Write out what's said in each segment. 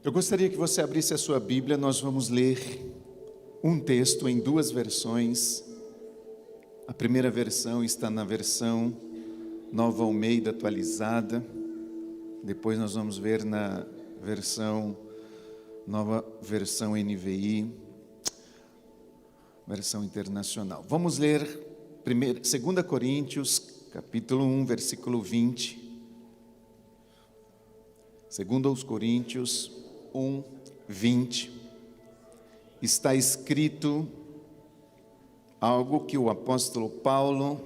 Eu gostaria que você abrisse a sua Bíblia. Nós vamos ler um texto em duas versões. A primeira versão está na versão Nova Almeida atualizada. Depois nós vamos ver na nova versão NVI, versão internacional. Vamos ler 2 Coríntios, capítulo 1, versículo 20. 2 Coríntios 1, 20. Está escrito algo que o apóstolo Paulo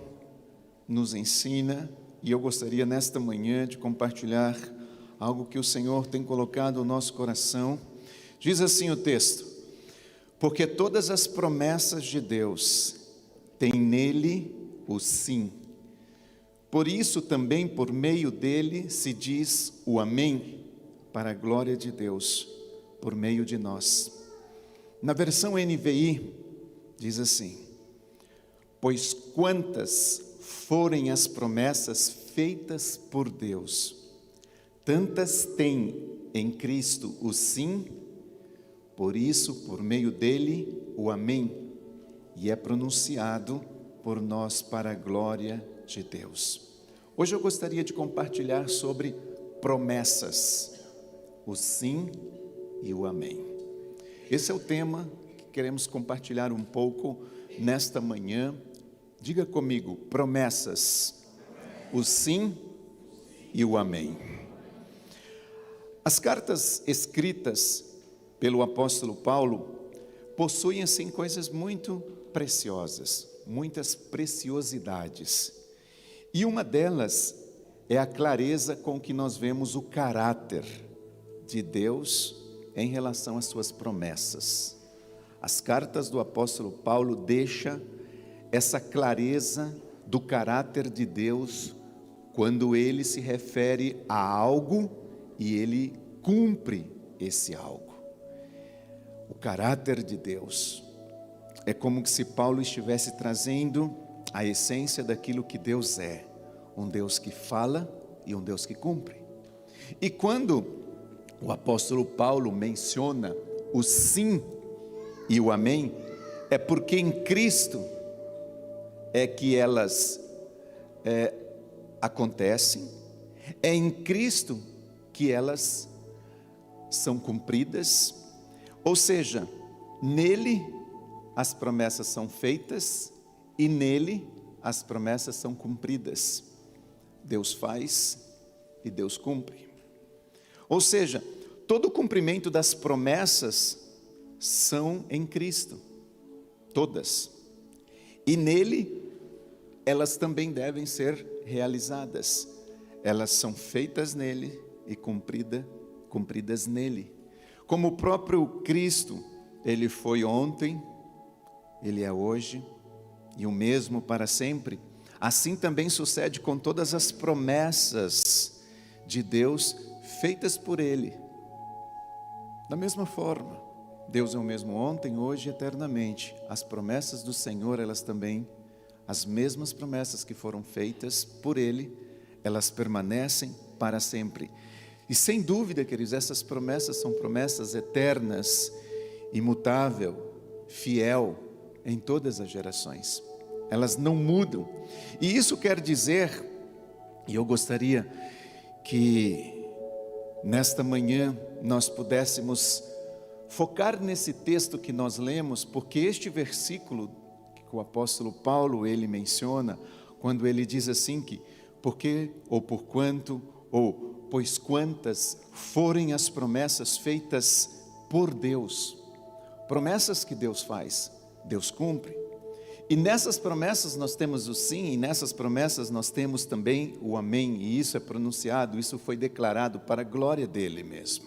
nos ensina, e eu gostaria nesta manhã de compartilhar algo que o Senhor tem colocado no nosso coração. Diz assim o texto: porque todas as promessas de Deus têm nele o sim. Por isso também por meio dele se diz o amém, para a glória de Deus, por meio de nós. Na versão NVI, diz assim: pois quantas forem as promessas feitas por Deus, tantas tem em Cristo o sim, por isso, por meio dele, o amém, e é pronunciado por nós para a glória de Deus. Hoje eu gostaria de compartilhar sobre promessas, o sim e o amém. Esse é o tema que queremos compartilhar um pouco nesta manhã. Diga comigo: promessas, o sim e o amém. As cartas escritas pelo apóstolo Paulo possuem assim coisas muito preciosas, muitas preciosidades. E uma delas é a clareza com que nós vemos o caráter de Deus em relação às suas promessas. As cartas do apóstolo Paulo deixam essa clareza do caráter de Deus quando ele se refere a algo e ele cumpre esse algo. O caráter de Deus é como se Paulo estivesse trazendo a essência daquilo que Deus é, um Deus que fala e um Deus que cumpre. E quando o apóstolo Paulo menciona o sim e o amém, é porque em Cristo é que elas acontecem, é em Cristo que elas são cumpridas, ou seja, nele as promessas são feitas e nele as promessas são cumpridas. Deus faz e Deus cumpre. Ou seja, todo o cumprimento das promessas são em Cristo, todas. E nele, elas também devem ser realizadas. Elas são feitas nele e cumpridas nele. Como o próprio Cristo, ele foi ontem, ele é hoje e o mesmo para sempre. Assim também sucede com todas as promessas de Deus feitas por ele. Da mesma forma, Deus é o mesmo ontem, hoje e eternamente. As promessas do Senhor, elas também, as mesmas promessas que foram feitas por ele, elas permanecem para sempre. E sem dúvida, queridos, essas promessas são promessas eternas, imutável, fiel em todas as gerações. Elas não mudam. E isso quer dizer, e eu gostaria que nesta manhã nós pudéssemos focar nesse texto que nós lemos, porque este versículo que o apóstolo Paulo ele menciona, quando ele diz assim que porque ou por quanto ou pois quantas forem as promessas feitas por Deus, promessas que Deus faz, Deus cumpre. E nessas promessas nós temos o sim, e nessas promessas nós temos também o amém, e isso é pronunciado, isso foi declarado para a glória dele mesmo.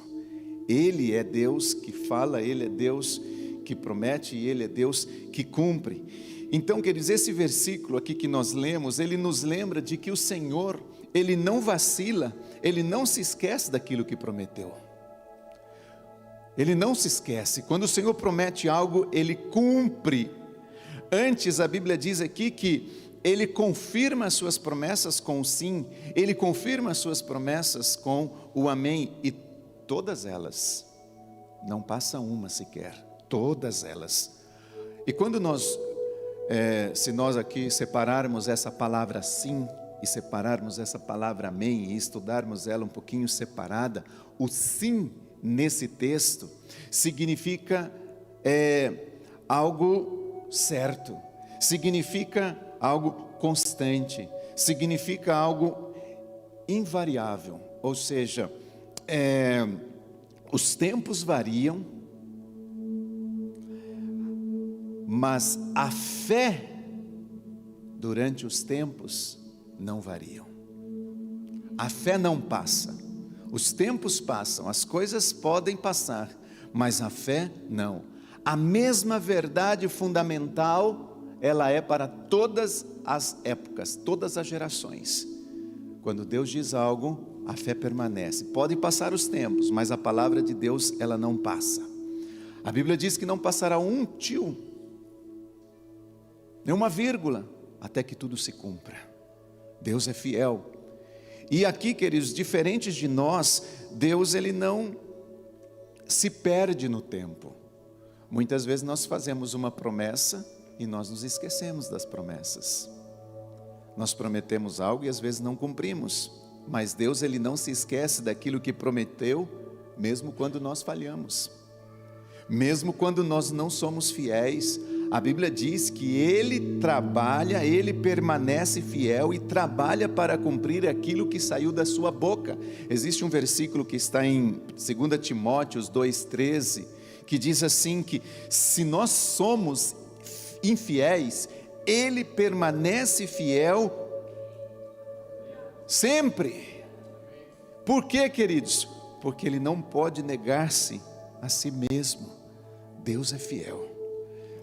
Ele é Deus que fala, ele é Deus que promete e ele é Deus que cumpre. Então, queridos, esse versículo aqui que nós lemos, ele nos lembra de que o Senhor, ele não vacila, ele não se esquece daquilo que prometeu. Ele não se esquece. Quando o Senhor promete algo, ele cumpre. Antes, a Bíblia diz aqui que ele confirma as suas promessas com o sim, ele confirma as suas promessas com o amém, e todas elas não passa uma sequer, todas elas. E quando se nós aqui separarmos essa palavra sim, e separarmos essa palavra amém, e estudarmos ela um pouquinho separada, o sim nesse texto significa algo certo, significa algo constante, significa algo invariável, ou seja, os tempos variam, mas a fé durante os tempos não variam. A fé não passa. Os tempos passam, as coisas podem passar, mas a fé não. A mesma verdade fundamental, ela é para todas as épocas, todas as gerações. Quando Deus diz algo, a fé permanece. Podem passar os tempos, mas a palavra de Deus, ela não passa. A Bíblia diz que não passará um tio, nem uma vírgula, até que tudo se cumpra. Deus é fiel. E aqui, queridos, diferentes de nós, Deus, ele não se perde no tempo. Muitas vezes nós fazemos uma promessa e nós nos esquecemos das promessas. Nós prometemos algo e às vezes não cumprimos. Mas Deus, ele não se esquece daquilo que prometeu, mesmo quando nós falhamos. Mesmo quando nós não somos fiéis, a Bíblia diz que Ele trabalha, Ele permanece fiel e trabalha para cumprir aquilo que saiu da sua boca. Existe um versículo que está em 2 Timóteo 2,13, que diz assim que se nós somos infiéis, Ele permanece fiel sempre. Por quê, queridos? Porque Ele não pode negar-se a si mesmo. Deus é fiel.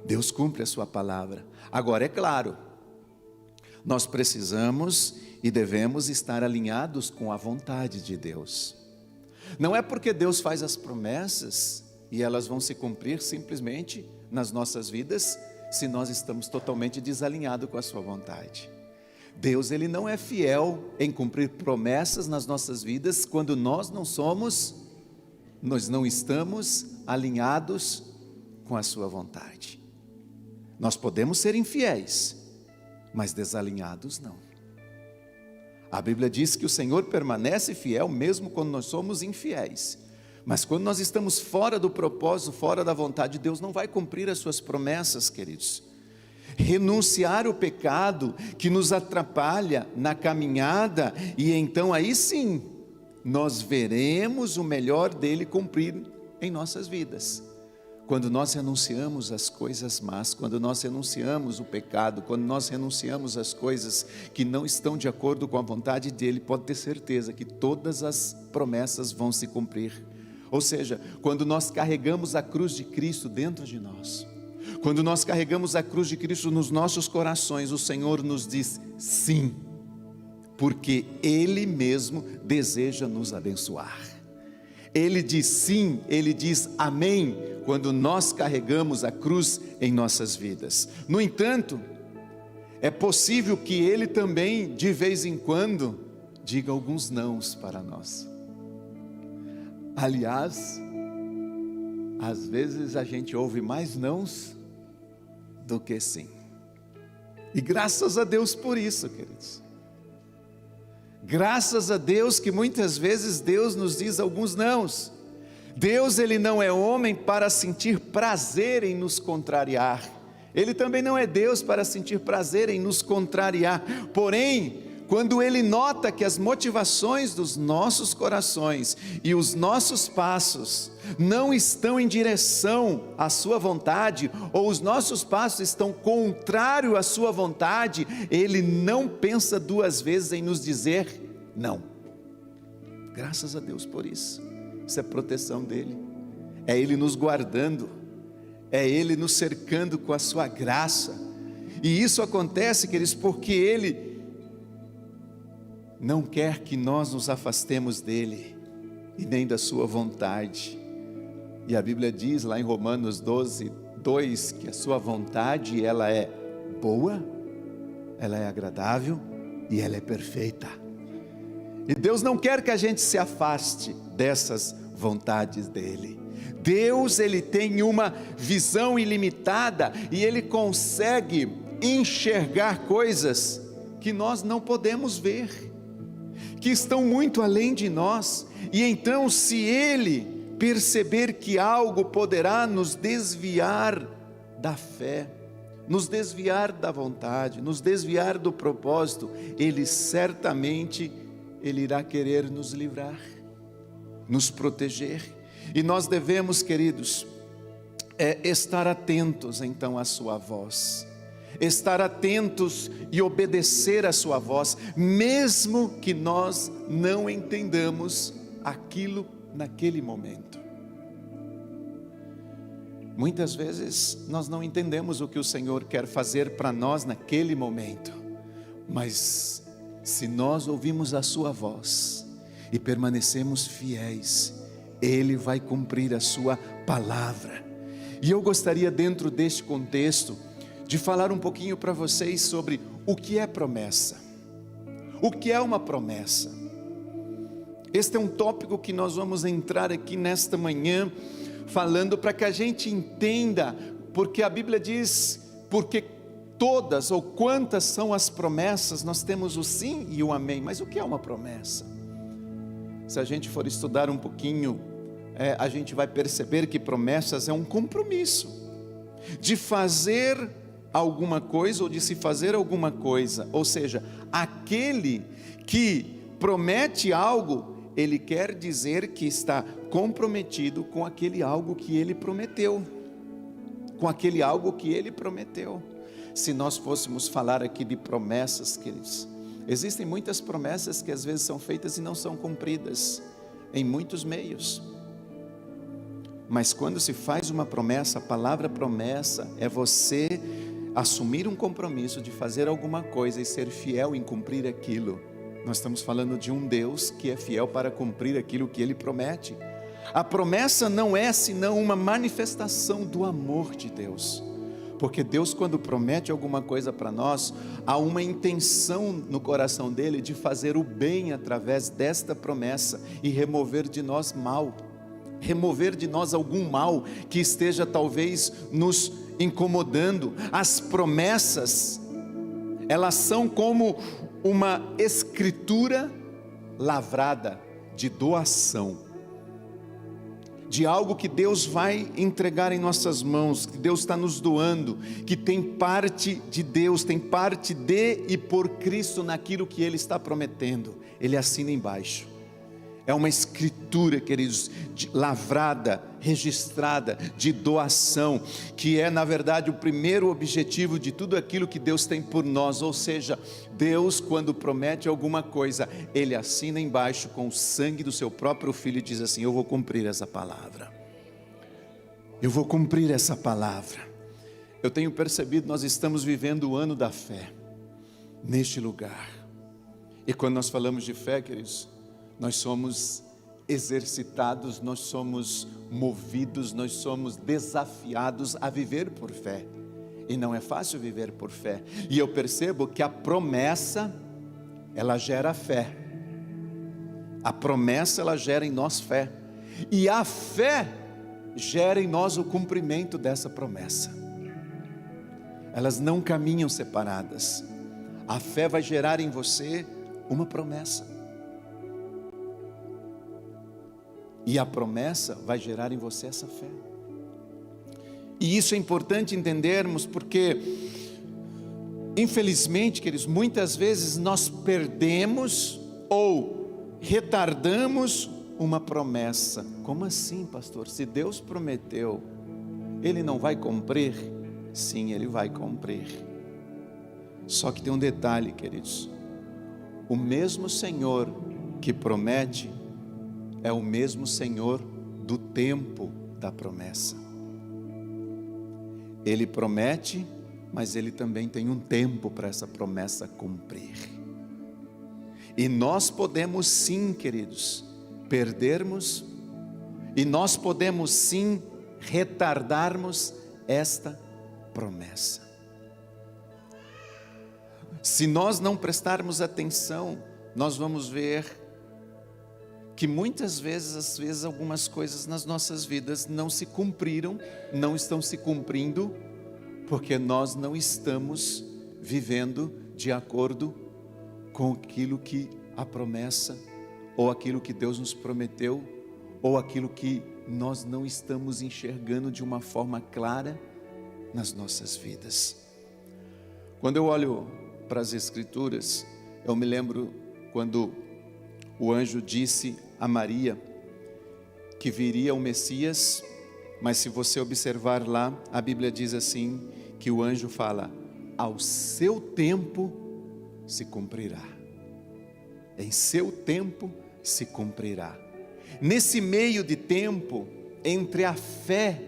Deus cumpre a sua palavra. Agora, é claro, nós precisamos e devemos estar alinhados com a vontade de Deus. Não é porque Deus faz as promessas e elas vão se cumprir simplesmente nas nossas vidas, se nós estamos totalmente desalinhados com a sua vontade. Deus, ele não é fiel em cumprir promessas nas nossas vidas quando nós não estamos alinhados com a sua vontade. Nós podemos ser infiéis, mas desalinhados não. A Bíblia diz que o Senhor permanece fiel mesmo quando nós somos infiéis. Mas quando nós estamos fora do propósito, fora da vontade de Deus, não vai cumprir as suas promessas, queridos. Renunciar o pecado que nos atrapalha na caminhada, e então aí sim, nós veremos o melhor dele cumprir em nossas vidas. Quando nós renunciamos às coisas más, quando nós renunciamos o pecado, quando nós renunciamos às coisas que não estão de acordo com a vontade dele, pode ter certeza que todas as promessas vão se cumprir. Ou seja, quando nós carregamos a cruz de Cristo dentro de nós, quando nós carregamos a cruz de Cristo nos nossos corações, o Senhor nos diz sim, porque Ele mesmo deseja nos abençoar. Ele diz sim, Ele diz amém, quando nós carregamos a cruz em nossas vidas. No entanto, é possível que Ele também, de vez em quando, diga alguns nãos para nós. Aliás, às vezes a gente ouve mais nãos do que sim. E graças a Deus por isso, queridos. Graças a Deus que muitas vezes Deus nos diz alguns nãos. Deus, ele não é homem para sentir prazer em nos contrariar. Ele também não é Deus para sentir prazer em nos contrariar. Porém, quando ele nota que as motivações dos nossos corações e os nossos passos não estão em direção à sua vontade, ou os nossos passos estão contrários à sua vontade, ele não pensa duas vezes em nos dizer não. Graças a Deus por isso. Isso é proteção dele, é ele nos guardando, é ele nos cercando com a sua graça. E isso acontece, queridos, porque ele não quer que nós nos afastemos dele e nem da sua vontade. E a Bíblia diz lá em Romanos 12:2 que a sua vontade, ela é boa, ela é agradável e ela é perfeita. E Deus não quer que a gente se afaste dessas vontades dele. Deus, ele tem uma visão ilimitada e ele consegue enxergar coisas que nós não podemos ver, que estão muito além de nós. E então, se ele perceber que algo poderá nos desviar da fé, nos desviar da vontade, nos desviar do propósito, ele certamente irá querer nos livrar, nos proteger. E nós devemos, queridos, estar atentos então à sua voz, estar atentos e obedecer à sua voz, mesmo que nós não entendamos aquilo naquele momento. Muitas vezes nós não entendemos o que o Senhor quer fazer para nós naquele momento, mas se nós ouvimos a sua voz e permanecemos fiéis, ele vai cumprir a sua palavra. E eu gostaria, dentro deste contexto, de falar um pouquinho para vocês sobre o que é promessa. O que é uma promessa? Este é um tópico que nós vamos entrar aqui nesta manhã, falando para que a gente entenda, porque a Bíblia diz, porque todas ou quantas são as promessas, nós temos o sim e o amém. Mas o que é uma promessa? Se a gente for estudar um pouquinho, a gente vai perceber que promessas é um compromisso de fazer alguma coisa ou de se fazer alguma coisa. Ou seja, aquele que promete algo, ele quer dizer que está comprometido com aquele algo que ele prometeu. Com aquele algo que ele prometeu. Se nós fôssemos falar aqui de promessas, queridos, existem muitas promessas que às vezes são feitas e não são cumpridas, em muitos meios. Mas quando se faz uma promessa, a palavra promessa é você assumir um compromisso de fazer alguma coisa e ser fiel em cumprir aquilo. Nós estamos falando de um Deus que é fiel para cumprir aquilo que Ele promete. A promessa não é senão uma manifestação do amor de Deus. Porque Deus, quando promete alguma coisa para nós, há uma intenção no coração dele de fazer o bem através desta promessa e remover de nós mal, remover de nós algum mal que esteja talvez nos incomodando. As promessas, elas são como uma escritura lavrada de doação, de algo que Deus vai entregar em nossas mãos, que Deus está nos doando, que tem parte de Deus, tem parte de e por Cristo naquilo que Ele está prometendo. Ele assina embaixo. É uma escritura, queridos, lavrada, registrada, de doação, que é na verdade o primeiro objetivo de tudo aquilo que Deus tem por nós. Ou seja, Deus, quando promete alguma coisa, Ele assina embaixo com o sangue do seu próprio Filho e diz assim: eu vou cumprir essa palavra, eu vou cumprir essa palavra. Eu tenho percebido, nós estamos vivendo o ano da fé, neste lugar, e quando nós falamos de fé, queridos, nós somos exercitados, nós somos movidos, nós somos desafiados a viver por fé. E não é fácil viver por fé. E eu percebo que a promessa, ela gera fé. A promessa, ela gera em nós fé. E a fé gera em nós o cumprimento dessa promessa. Elas não caminham separadas. A fé vai gerar em você uma promessa. E a promessa vai gerar em você essa fé. E isso é importante entendermos, porque infelizmente, queridos, muitas vezes nós perdemos ou retardamos uma promessa. Como assim, pastor? Se Deus prometeu, Ele não vai cumprir? Sim, Ele vai cumprir. Só que tem um detalhe, queridos: o mesmo Senhor que promete é o mesmo Senhor do tempo da promessa. Ele promete, mas Ele também tem um tempo para essa promessa cumprir. E nós podemos sim, queridos, perdermos, e nós podemos sim retardarmos esta promessa. Se nós não prestarmos atenção, nós vamos ver que muitas vezes, às vezes, algumas coisas nas nossas vidas não se cumpriram, não estão se cumprindo, porque nós não estamos vivendo de acordo com aquilo que a promessa, ou aquilo que Deus nos prometeu, ou aquilo que nós não estamos enxergando de uma forma clara nas nossas vidas. Quando eu olho para as Escrituras, eu me lembro quando o anjo disse a Maria que viria o Messias, mas se você observar lá, a Bíblia diz assim, que o anjo fala, ao seu tempo se cumprirá. Em seu tempo se cumprirá. Nesse meio de tempo, entre a fé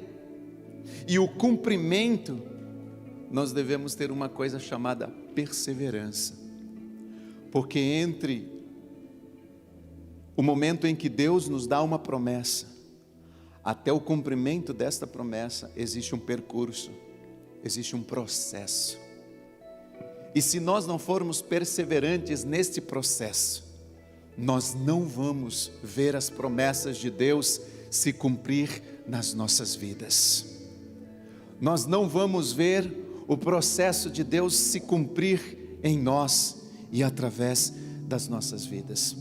e o cumprimento, nós devemos ter uma coisa chamada perseverança. Porque entre o momento em que Deus nos dá uma promessa, até o cumprimento desta promessa, existe um percurso, existe um processo. E se nós não formos perseverantes neste processo, nós não vamos ver as promessas de Deus se cumprir nas nossas vidas. Nós não vamos ver o processo de Deus se cumprir em nós e através das nossas vidas.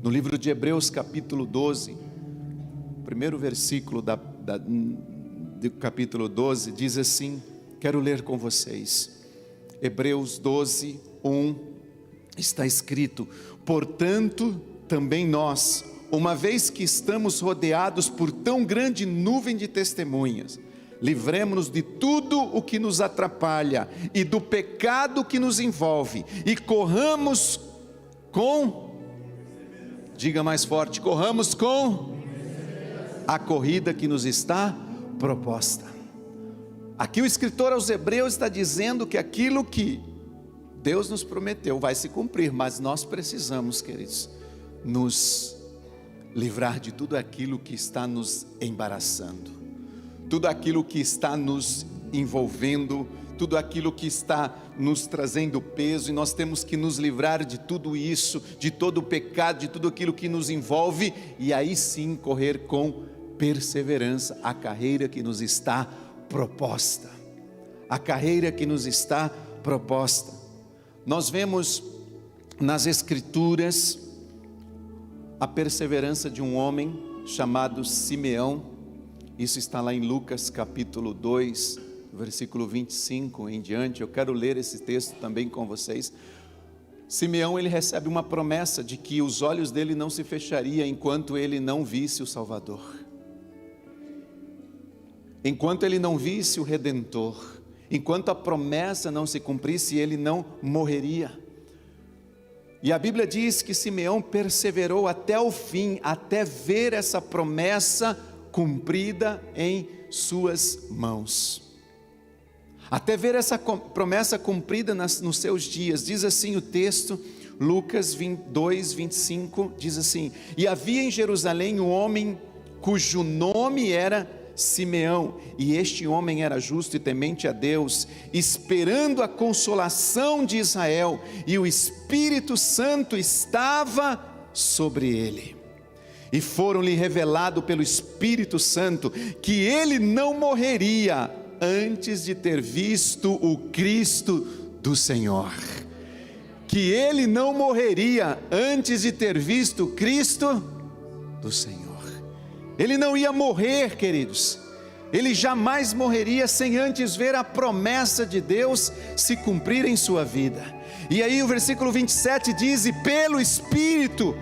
No livro de Hebreus capítulo 12, primeiro versículo do capítulo 12, diz assim, quero ler com vocês, Hebreus 12, 1, está escrito, portanto, também nós, uma vez que estamos rodeados por tão grande nuvem de testemunhas, livremo-nos de tudo o que nos atrapalha e do pecado que nos envolve, e corramos com, diga mais forte, corramos com a corrida que nos está proposta. Aqui o escritor aos Hebreus está dizendo que aquilo que Deus nos prometeu vai se cumprir, mas nós precisamos, queridos, nos livrar de tudo aquilo que está nos embaraçando, tudo aquilo que está nos envolvendo, tudo aquilo que está nos trazendo peso, e nós temos que nos livrar de tudo isso, de todo o pecado, de tudo aquilo que nos envolve, e aí sim correr com perseverança a carreira que nos está proposta, a carreira que nos está proposta. Nós vemos nas Escrituras a perseverança de um homem chamado Simeão, isso está lá em Lucas capítulo 2, versículo 25 em diante, eu quero ler esse texto também com vocês. Simeão, ele recebe uma promessa de que os olhos dele não se fechariam enquanto ele não visse o Salvador, enquanto ele não visse o Redentor, enquanto a promessa não se cumprisse, ele não morreria. E a Bíblia diz que Simeão perseverou até o fim, até ver essa promessa cumprida em suas mãos, até ver essa promessa cumprida nos seus dias. Diz assim o texto, Lucas 2, 25, diz assim, e havia em Jerusalém um homem cujo nome era Simeão, e este homem era justo e temente a Deus, esperando a consolação de Israel, e o Espírito Santo estava sobre ele, e foram-lhe revelado pelo Espírito Santo, que ele não morreria, antes de ter visto o Cristo do Senhor, que ele não morreria, antes de ter visto o Cristo do Senhor. Ele não ia morrer, queridos, ele jamais morreria sem antes ver a promessa de Deus se cumprir em sua vida. E aí o versículo 27 diz, e pelo Espírito,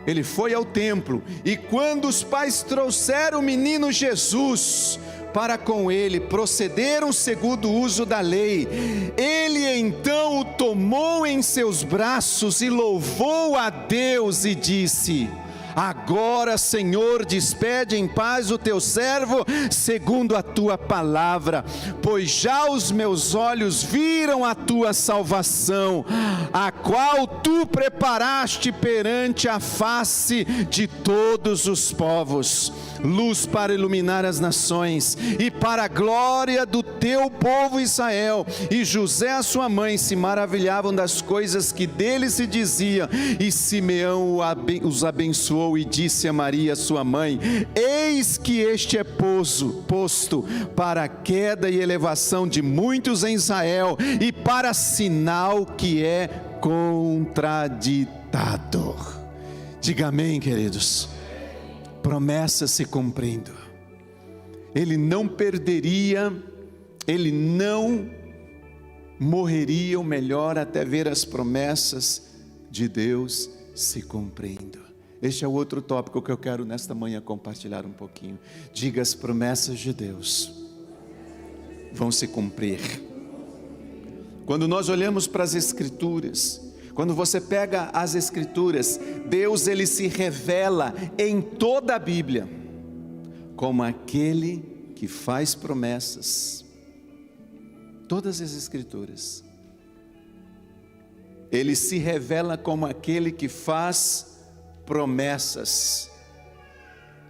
ele foi ao templo, e quando os pais trouxeram o menino Jesus para com ele, procederam segundo o uso da lei, ele então o tomou em seus braços e louvou a Deus e disse, agora, Senhor, despede em paz o teu servo, segundo a tua palavra, pois já os meus olhos viram a tua salvação, a qual tu preparaste perante a face de todos os povos, luz para iluminar as nações, e para a glória do teu povo Israel. E José, a sua mãe, se maravilhavam das coisas que dele se dizia, e Simeão os abençoou e disse a Maria, sua mãe: eis que este é posto para a queda e elevação de muitos em Israel, e para sinal que é contraditado. Diga amém, queridos. Promessa se cumprindo. Ele não perderia, ele não morreria, ou melhor, até ver as promessas de Deus se cumprindo. Este é o outro tópico que eu quero nesta manhã compartilhar um pouquinho. Diga: as promessas de Deus vão se cumprir. Quando nós olhamos para as Escrituras, quando você pega as Escrituras, Deus ele se revela em toda a Bíblia como aquele que faz promessas. Todas as Escrituras, ele se revela como aquele que faz promessas,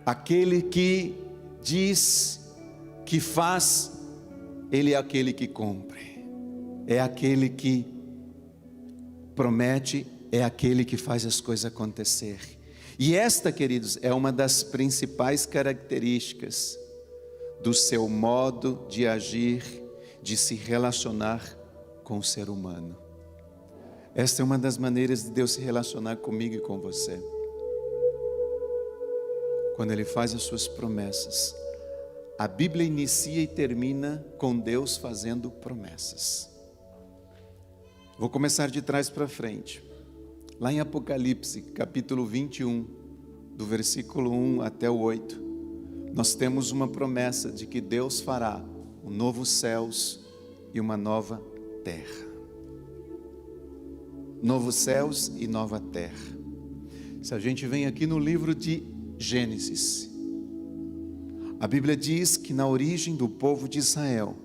aquele que diz, que faz, ele é aquele que cumpre, é aquele que promete, é aquele que faz as coisas acontecer. E esta, queridos, é uma das principais características do seu modo de agir, de se relacionar com o ser humano. Esta é uma das maneiras de Deus se relacionar comigo e com você. Quando Ele faz as suas promessas, a Bíblia inicia e termina com Deus fazendo promessas. Vou começar de trás para frente. Lá em Apocalipse, capítulo 21, do versículo 1 até o 8, nós temos uma promessa de que Deus fará um novo céus e uma nova terra. Novos céus e nova terra. Se a gente vem aqui no livro de Gênesis, a Bíblia diz que na origem do povo de Israel,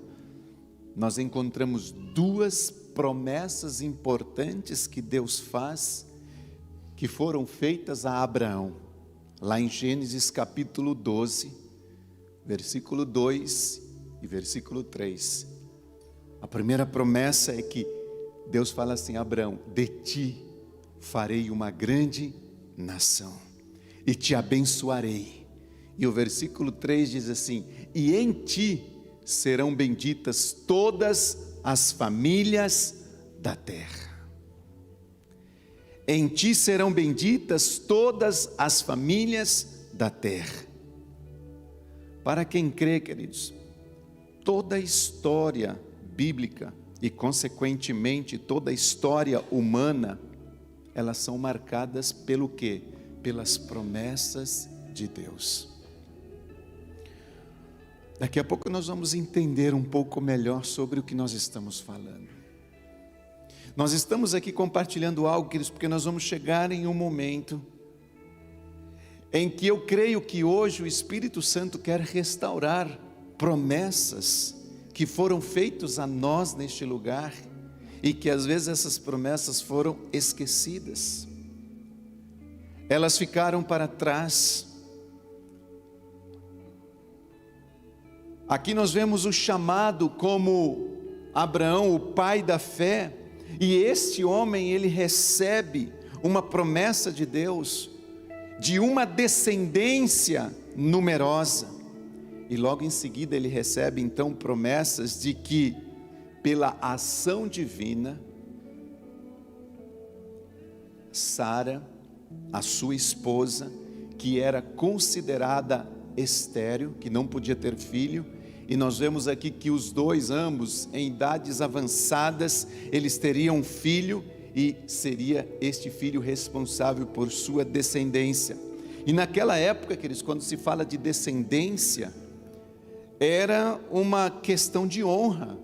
nós encontramos duas promessas importantes que Deus faz, que foram feitas a Abraão. Lá em Gênesis capítulo 12, versículo 2 e versículo 3. A primeira promessa é que Deus fala assim: Abraão, de ti farei uma grande nação e te abençoarei. E o versículo 3 diz assim: e em ti serão benditas todas as famílias da terra. Em ti serão benditas todas as famílias da terra. Para quem crê, queridos, toda a história bíblica e consequentemente toda a história humana, elas são marcadas pelo quê? Pelas promessas de Deus. Daqui a pouco nós vamos entender um pouco melhor sobre o que nós estamos falando. Nós estamos aqui compartilhando algo, queridos, porque nós vamos chegar em um momento em que eu creio que hoje o Espírito Santo quer restaurar promessas que foram feitas a nós neste lugar e que às vezes essas promessas foram esquecidas. Elas ficaram para trás. Aqui nós vemos o chamado como Abraão, o pai da fé, e este homem, ele recebe uma promessa de Deus, de uma descendência numerosa, e logo em seguida ele recebe então promessas de que, pela ação divina, Sara, a sua esposa, que era considerada estéril, que não podia ter filho, e nós vemos aqui que os dois, ambos em idades avançadas, eles teriam um filho, e seria este filho responsável por sua descendência. E naquela época, queridos, quando se fala de descendência, era uma questão de honra,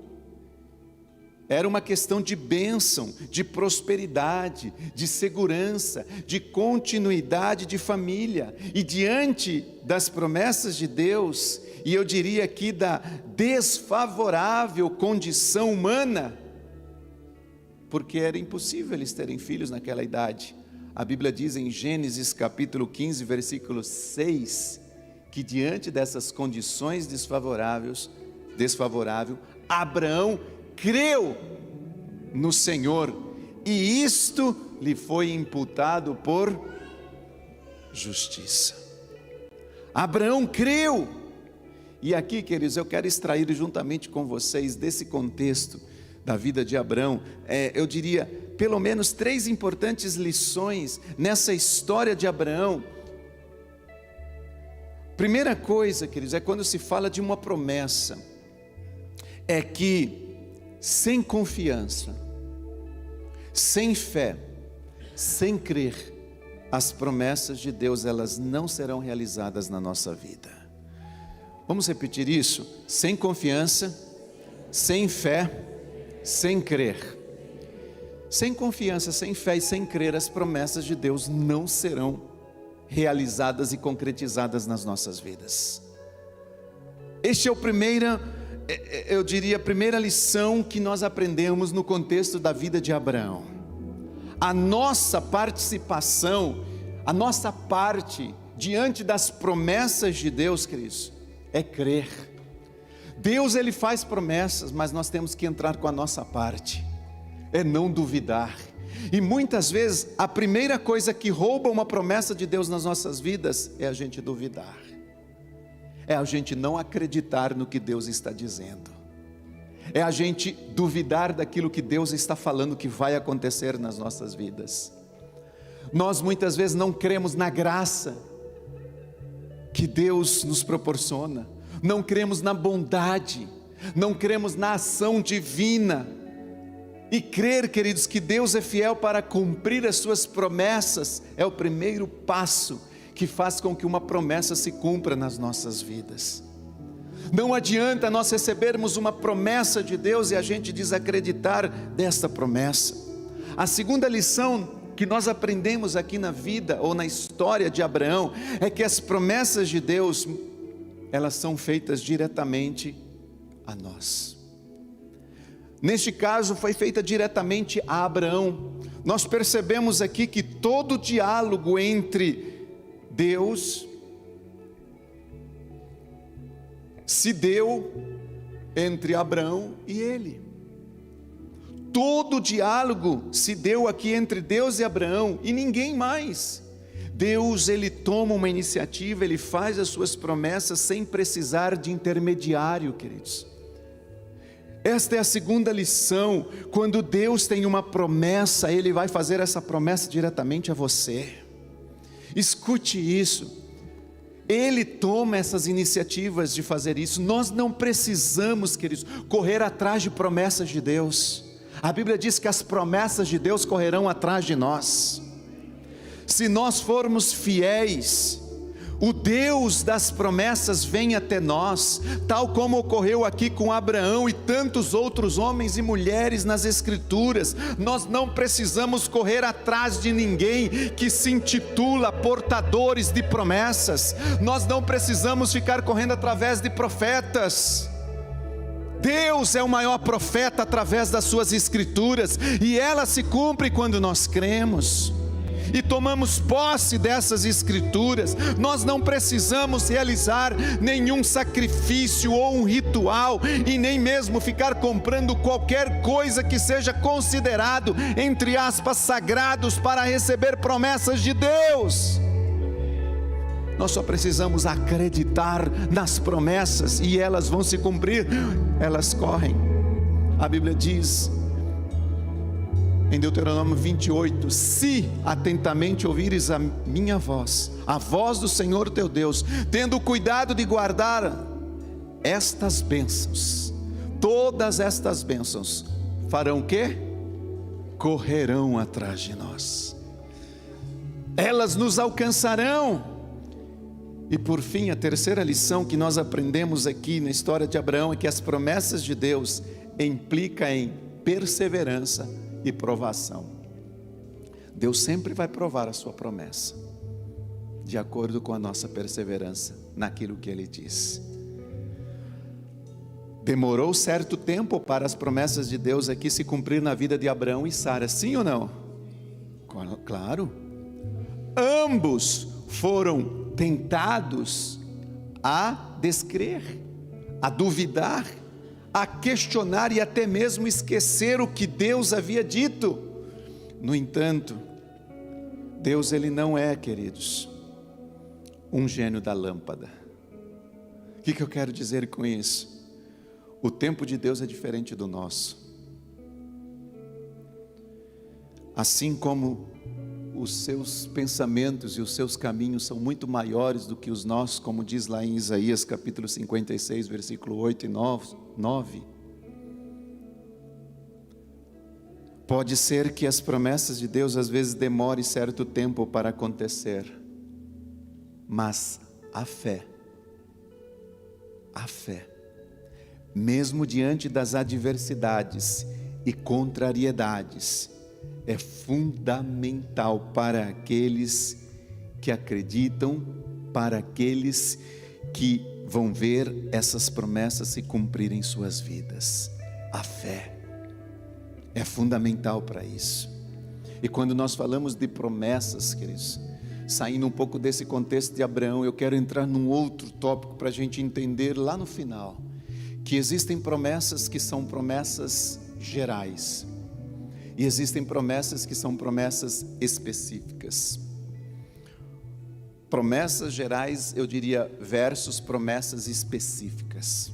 era uma questão de bênção, de prosperidade, de segurança, de continuidade de família. E diante das promessas de Deus, e eu diria aqui da desfavorável condição humana, porque era impossível eles terem filhos naquela idade. A Bíblia diz em Gênesis capítulo 15, versículo 6, que diante dessas condições desfavoráveis, Abraão creu no Senhor, e isto lhe foi imputado por justiça. Abraão creu. E aqui, queridos, eu quero extrair juntamente com vocês desse contexto da vida de Abraão, eu diria, pelo menos 3 importantes lições nessa história de Abraão. Primeira coisa, queridos, é quando se fala de uma promessa, é que sem confiança, sem fé, sem crer, as promessas de Deus, elas não serão realizadas na nossa vida. Vamos repetir isso? Sem confiança, sem fé, sem crer. Sem confiança, sem fé e sem crer, as promessas de Deus não serão realizadas e concretizadas nas nossas vidas. Este é a primeira lição que nós aprendemos no contexto da vida de Abraão. A nossa participação, a nossa parte diante das promessas de Deus, queridos, é crer. Deus, Ele faz promessas, mas nós temos que entrar com a nossa parte, é não duvidar. E muitas vezes a primeira coisa que rouba uma promessa de Deus nas nossas vidas é a gente duvidar, é a gente não acreditar no que Deus está dizendo, é a gente duvidar daquilo que Deus está falando que vai acontecer nas nossas vidas. Nós muitas vezes não cremos na graça que Deus nos proporciona, não cremos na bondade, não cremos na ação divina. E crer, queridos, que Deus é fiel para cumprir as suas promessas é o primeiro passo que faz com que uma promessa se cumpra nas nossas vidas. Não adianta nós recebermos uma promessa de Deus e a gente desacreditar desta promessa. A segunda lição que nós aprendemos aqui na vida ou na história de Abraão é que as promessas de Deus, elas são feitas diretamente a nós. Neste caso foi feita diretamente a Abraão. Nós percebemos aqui que todo o diálogo entre Deus se deu entre Abraão e ele. Todo o diálogo se deu aqui entre Deus e Abraão e ninguém mais. Deus, Ele toma uma iniciativa, Ele faz as suas promessas sem precisar de intermediário, queridos. Esta é a segunda lição. Quando Deus tem uma promessa, Ele vai fazer essa promessa diretamente a você. Escute isso. Ele toma essas iniciativas de fazer isso. Nós não precisamos, queridos, correr atrás de promessas de Deus. A Bíblia diz que as promessas de Deus correrão atrás de nós. Se nós formos fiéis, o Deus das promessas vem até nós, tal como ocorreu aqui com Abraão e tantos outros homens e mulheres nas Escrituras. Nós não precisamos correr atrás de ninguém que se intitula portadores de promessas. Nós não precisamos ficar correndo através de profetas. Deus é o maior profeta através das suas Escrituras, e ela se cumpre quando nós cremos e tomamos posse dessas Escrituras. Nós não precisamos realizar nenhum sacrifício ou um ritual, e nem mesmo ficar comprando qualquer coisa que seja considerado, entre aspas, sagrados para receber promessas de Deus. Nós só precisamos acreditar nas promessas e elas vão se cumprir, elas correm. A Bíblia diz em Deuteronômio 28, se atentamente ouvires a minha voz, a voz do Senhor teu Deus, tendo cuidado de guardar estas bênçãos, todas estas bênçãos farão o quê? Correrão atrás de nós, elas nos alcançarão. E por fim, a terceira lição que nós aprendemos aqui na história de Abraão é que as promessas de Deus implicam em perseverança e provação. Deus sempre vai provar a sua promessa, de acordo com a nossa perseverança naquilo que Ele diz. Demorou certo tempo para as promessas de Deus aqui se cumprir na vida de Abraão e Sara, sim ou não? Claro. Ambos foram tentados a descrer, a duvidar, a questionar e até mesmo esquecer o que Deus havia dito. No entanto, Deus, Ele não é, queridos, um gênio da lâmpada. O que eu quero dizer com isso? O tempo de Deus é diferente do nosso. Assim como os seus pensamentos e os seus caminhos são muito maiores do que os nossos, como diz lá em Isaías capítulo 56, versículo 8 e 9. Pode ser que as promessas de Deus às vezes demorem certo tempo para acontecer, mas a fé, mesmo diante das adversidades e contrariedades, é fundamental para aqueles que acreditam, para aqueles que vão ver essas promessas se cumprirem em suas vidas. A fé é fundamental para isso. E quando nós falamos de promessas, queridos, saindo um pouco desse contexto de Abraão, eu quero entrar num outro tópico para a gente entender lá no final, que existem promessas que são promessas gerais, e existem promessas que são promessas específicas. Promessas gerais, eu diria, versus promessas específicas.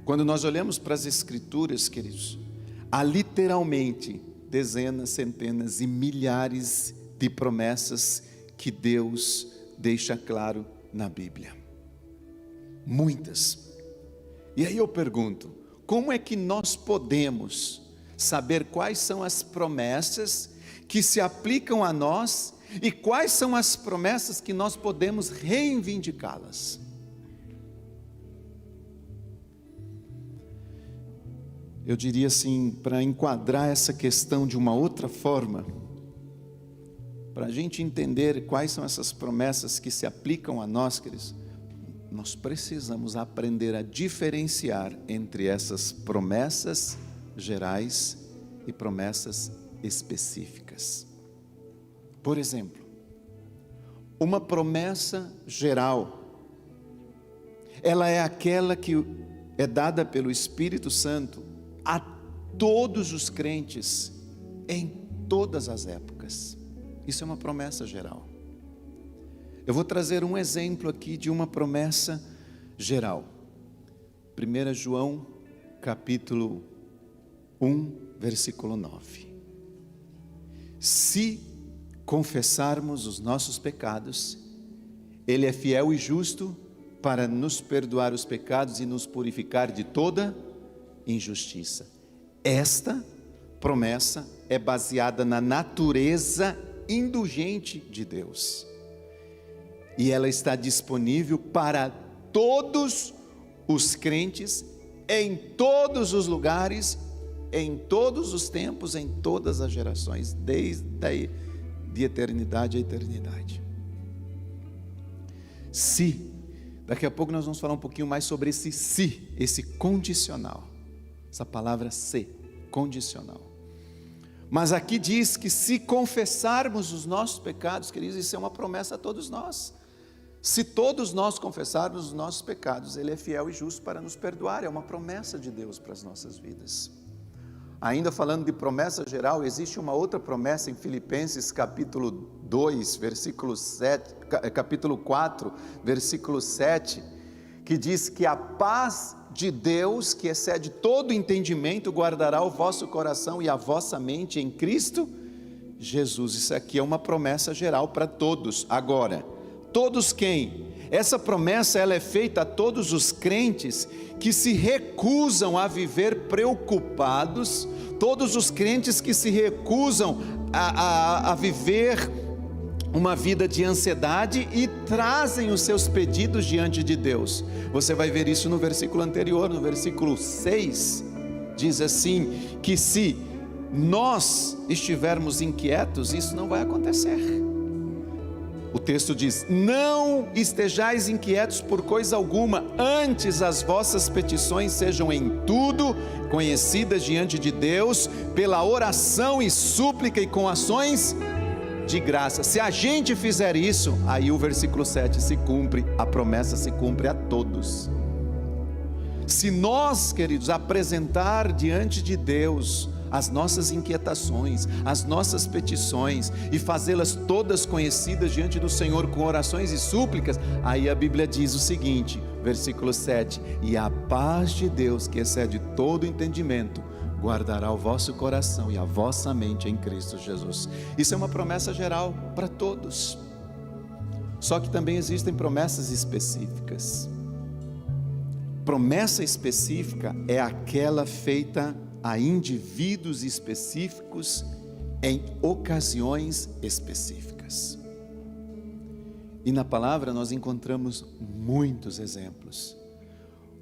Quando nós olhamos para as Escrituras, queridos, há literalmente dezenas, centenas e milhares de promessas que Deus deixa claro na Bíblia. Muitas. E aí eu pergunto, como é que nós podemos saber quais são as promessas que se aplicam a nós e quais são as promessas que nós podemos reivindicá-las? Eu diria assim, para enquadrar essa questão de uma outra forma, para a gente entender quais são essas promessas que se aplicam a nós, queridos, nós precisamos aprender a diferenciar entre essas promessas gerais e promessas específicas. Por exemplo, uma promessa geral, ela é aquela que é dada pelo Espírito Santo a todos os crentes em todas as épocas. Isso é uma promessa geral. Eu vou trazer um exemplo aqui de uma promessa geral. 1 João capítulo 1, versículo 9. Se confessarmos os nossos pecados, Ele é fiel e justo para nos perdoar os pecados e nos purificar de toda injustiça. Esta promessa é baseada na natureza indulgente de Deus. E ela está disponível para todos os crentes, em todos os lugares, em todos os tempos, em todas as gerações, desde de eternidade a eternidade. Se, daqui a pouco nós vamos falar um pouquinho mais sobre esse se, esse condicional, essa palavra se, condicional. Mas aqui diz que se confessarmos os nossos pecados, queridos, isso é uma promessa a todos nós. Se todos nós confessarmos os nossos pecados, Ele é fiel e justo para nos perdoar, é uma promessa de Deus para as nossas vidas. Ainda falando de promessa geral, existe uma outra promessa em Filipenses capítulo 2, versículo 7, capítulo 4, versículo 7, que diz que a paz de Deus, que excede todo entendimento, guardará o vosso coração e a vossa mente em Cristo Jesus. Isso aqui é uma promessa geral para todos. Agora, todos quem? Essa promessa ela é feita a todos os crentes que se recusam a viver preocupados, todos os crentes que se recusam a viver uma vida de ansiedade e trazem os seus pedidos diante de Deus. Você vai ver isso no versículo anterior, no versículo 6, diz assim, que se nós estivermos inquietos, isso não vai acontecer. O texto diz, não estejais inquietos por coisa alguma, antes as vossas petições sejam em tudo conhecidas diante de Deus, pela oração e súplica e com ações de graça. Se a gente fizer isso, aí o versículo 7 se cumpre, a promessa se cumpre a todos. Se nós, queridos, apresentar diante de Deus as nossas inquietações, as nossas petições, e fazê-las todas conhecidas diante do Senhor com orações e súplicas, aí a Bíblia diz o seguinte, versículo 7, e a paz de Deus, que excede todo entendimento, guardará o vosso coração e a vossa mente em Cristo Jesus. Isso é uma promessa geral para todos, só que também existem promessas específicas. Promessa específica é aquela feita a indivíduos específicos em ocasiões específicas. E na palavra nós encontramos muitos exemplos.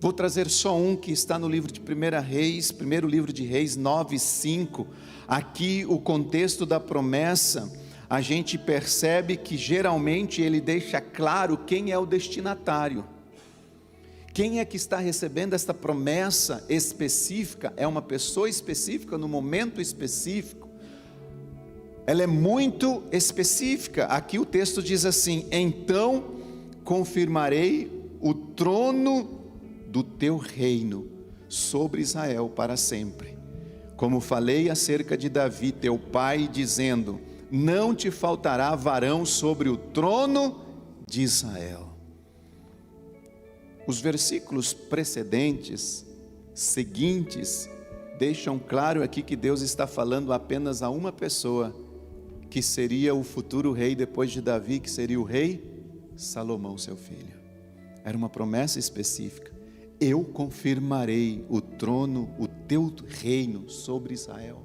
Vou trazer só um que está no livro de 1 Reis, primeiro livro de Reis 9:5. Aqui o contexto da promessa, a gente percebe que geralmente ele deixa claro quem é o destinatário. Quem é que está recebendo esta promessa específica? É uma pessoa específica, no momento específico. Ela é muito específica. Aqui o texto diz assim: então confirmarei o trono do teu reino sobre Israel para sempre, como falei acerca de Davi teu pai, dizendo: não te faltará varão sobre o trono de Israel. Os versículos precedentes, seguintes, deixam claro aqui que Deus está falando apenas a uma pessoa, que seria o futuro rei depois de Davi, que seria o rei Salomão, seu filho. Era uma promessa específica: eu confirmarei o trono, o teu reino sobre Israel.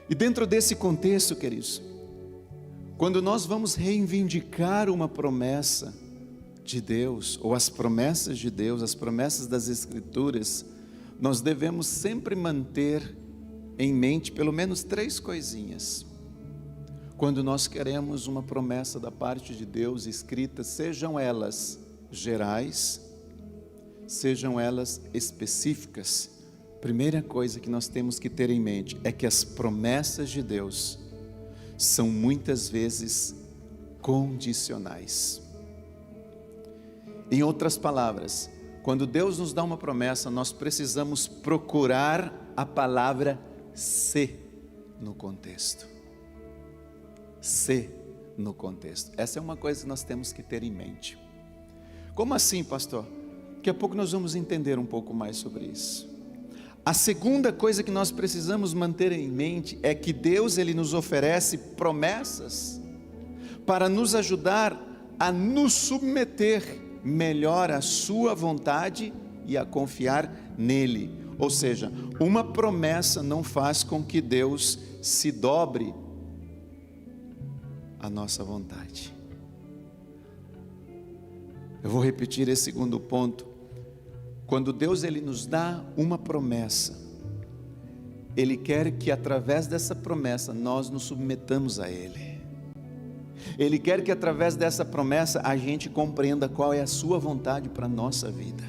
E dentro desse contexto, queridos, quando nós vamos reivindicar uma promessa de Deus, ou as promessas de Deus, as promessas das Escrituras, nós devemos sempre manter em mente pelo menos 3 coisinhas. Quando nós queremos uma promessa da parte de Deus escrita, sejam elas gerais, sejam elas específicas, primeira coisa que nós temos que ter em mente é que as promessas de Deus são muitas vezes condicionais. Em outras palavras, quando Deus nos dá uma promessa, nós precisamos procurar a palavra "se" no contexto. Se no contexto. Essa é uma coisa que nós temos que ter em mente. Como assim, pastor? Daqui a pouco nós vamos entender um pouco mais sobre isso. A segunda coisa que nós precisamos manter em mente é que Deus, Ele nos oferece promessas para nos ajudar a nos submeter melhor à sua vontade e a confiar nele. Ou seja, uma promessa não faz com que Deus se dobre à nossa vontade. Eu vou repetir esse segundo ponto. Quando Deus ele nos dá uma promessa, Ele quer que através dessa promessa nós nos submetamos a Ele. Ele quer que através dessa promessa a gente compreenda qual é a sua vontade para a nossa vida.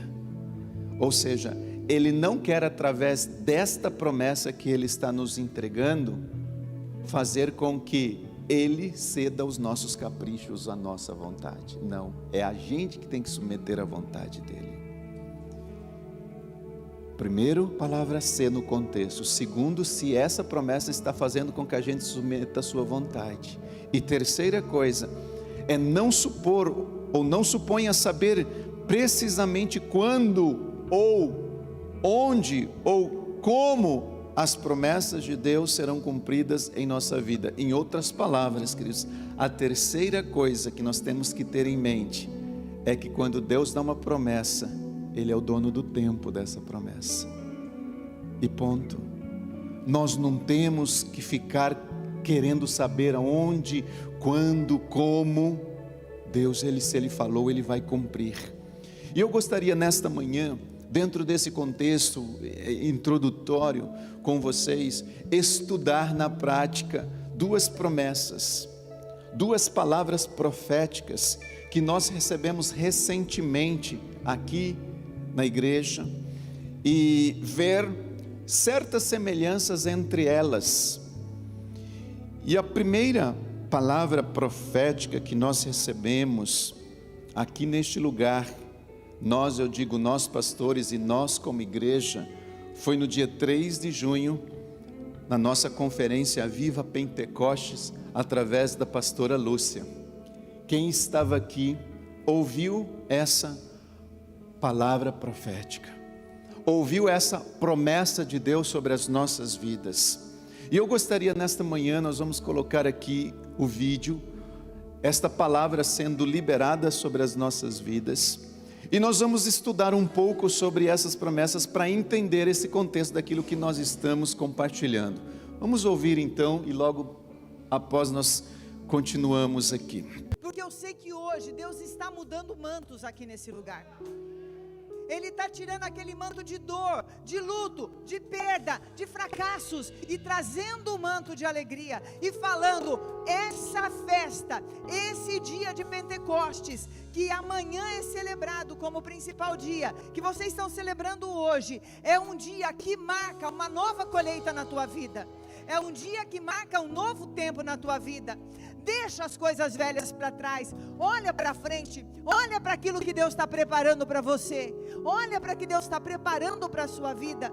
Ou seja, Ele não quer através desta promessa que Ele está nos entregando, fazer com que Ele ceda aos nossos caprichos, à nossa vontade. Não, é a gente que tem que submeter à vontade dEle. Primeiro, palavra "se" no contexto. Segundo, se essa promessa está fazendo com que a gente submeta a sua vontade. E terceira coisa, é não supor ou não suponha saber precisamente quando, ou onde, ou como as promessas de Deus serão cumpridas em nossa vida. Em outras palavras, queridos, a terceira coisa que nós temos que ter em mente é que quando Deus dá uma promessa, Ele é o dono do tempo dessa promessa. E ponto. Nós não temos que ficar querendo saber aonde, quando, como. Deus, se Ele falou, Ele vai cumprir. E eu gostaria nesta manhã, dentro desse contexto introdutório com vocês, estudar na prática 2 promessas, 2 palavras proféticas que nós recebemos recentemente aqui na igreja, e ver certas semelhanças entre elas. E a primeira palavra profética que nós recebemos aqui neste lugar, eu digo nós pastores e nós como igreja, foi no dia 3 de junho, na nossa conferência Viva Pentecostes, através da pastora Lúcia. Quem estava aqui ouviu essa palavra profética, ouviu essa promessa de Deus sobre as nossas vidas. E eu gostaria nesta manhã, nós vamos colocar aqui o vídeo, esta palavra sendo liberada sobre as nossas vidas, e nós vamos estudar um pouco sobre essas promessas para entender esse contexto daquilo que nós estamos compartilhando. Vamos ouvir então e logo após nós continuamos aqui. Porque eu sei que hoje Deus está mudando mantos aqui nesse lugar. Ele está tirando aquele manto de dor, de luto, de perda, de fracassos e trazendo o manto de alegria e falando, essa festa, esse dia de Pentecostes, que amanhã é celebrado como principal dia, que vocês estão celebrando hoje, é um dia que marca uma nova colheita na tua vida. É um dia que marca um novo tempo na tua vida. Deixa as coisas velhas para trás, olha para frente, olha para aquilo que Deus está preparando para você, olha para o que Deus está preparando para a sua vida.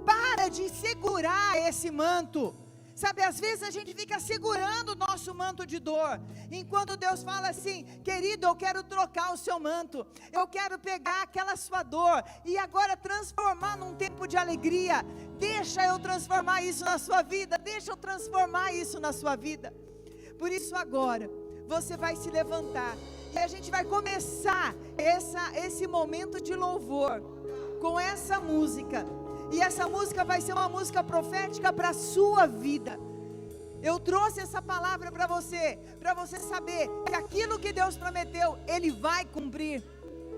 Para de segurar esse manto. Sabe, às vezes a gente fica segurando o nosso manto de dor, enquanto Deus fala assim, querido, eu quero trocar o seu manto, eu quero pegar aquela sua dor, e agora transformar num tempo de alegria. Deixa eu transformar isso na sua vida, deixa eu transformar isso na sua vida. Por isso agora, você vai se levantar, e a gente vai começar esse momento de louvor, com essa música. E essa música vai ser uma música profética para a sua vida. Eu trouxe essa palavra para você saber que aquilo que Deus prometeu, Ele vai cumprir.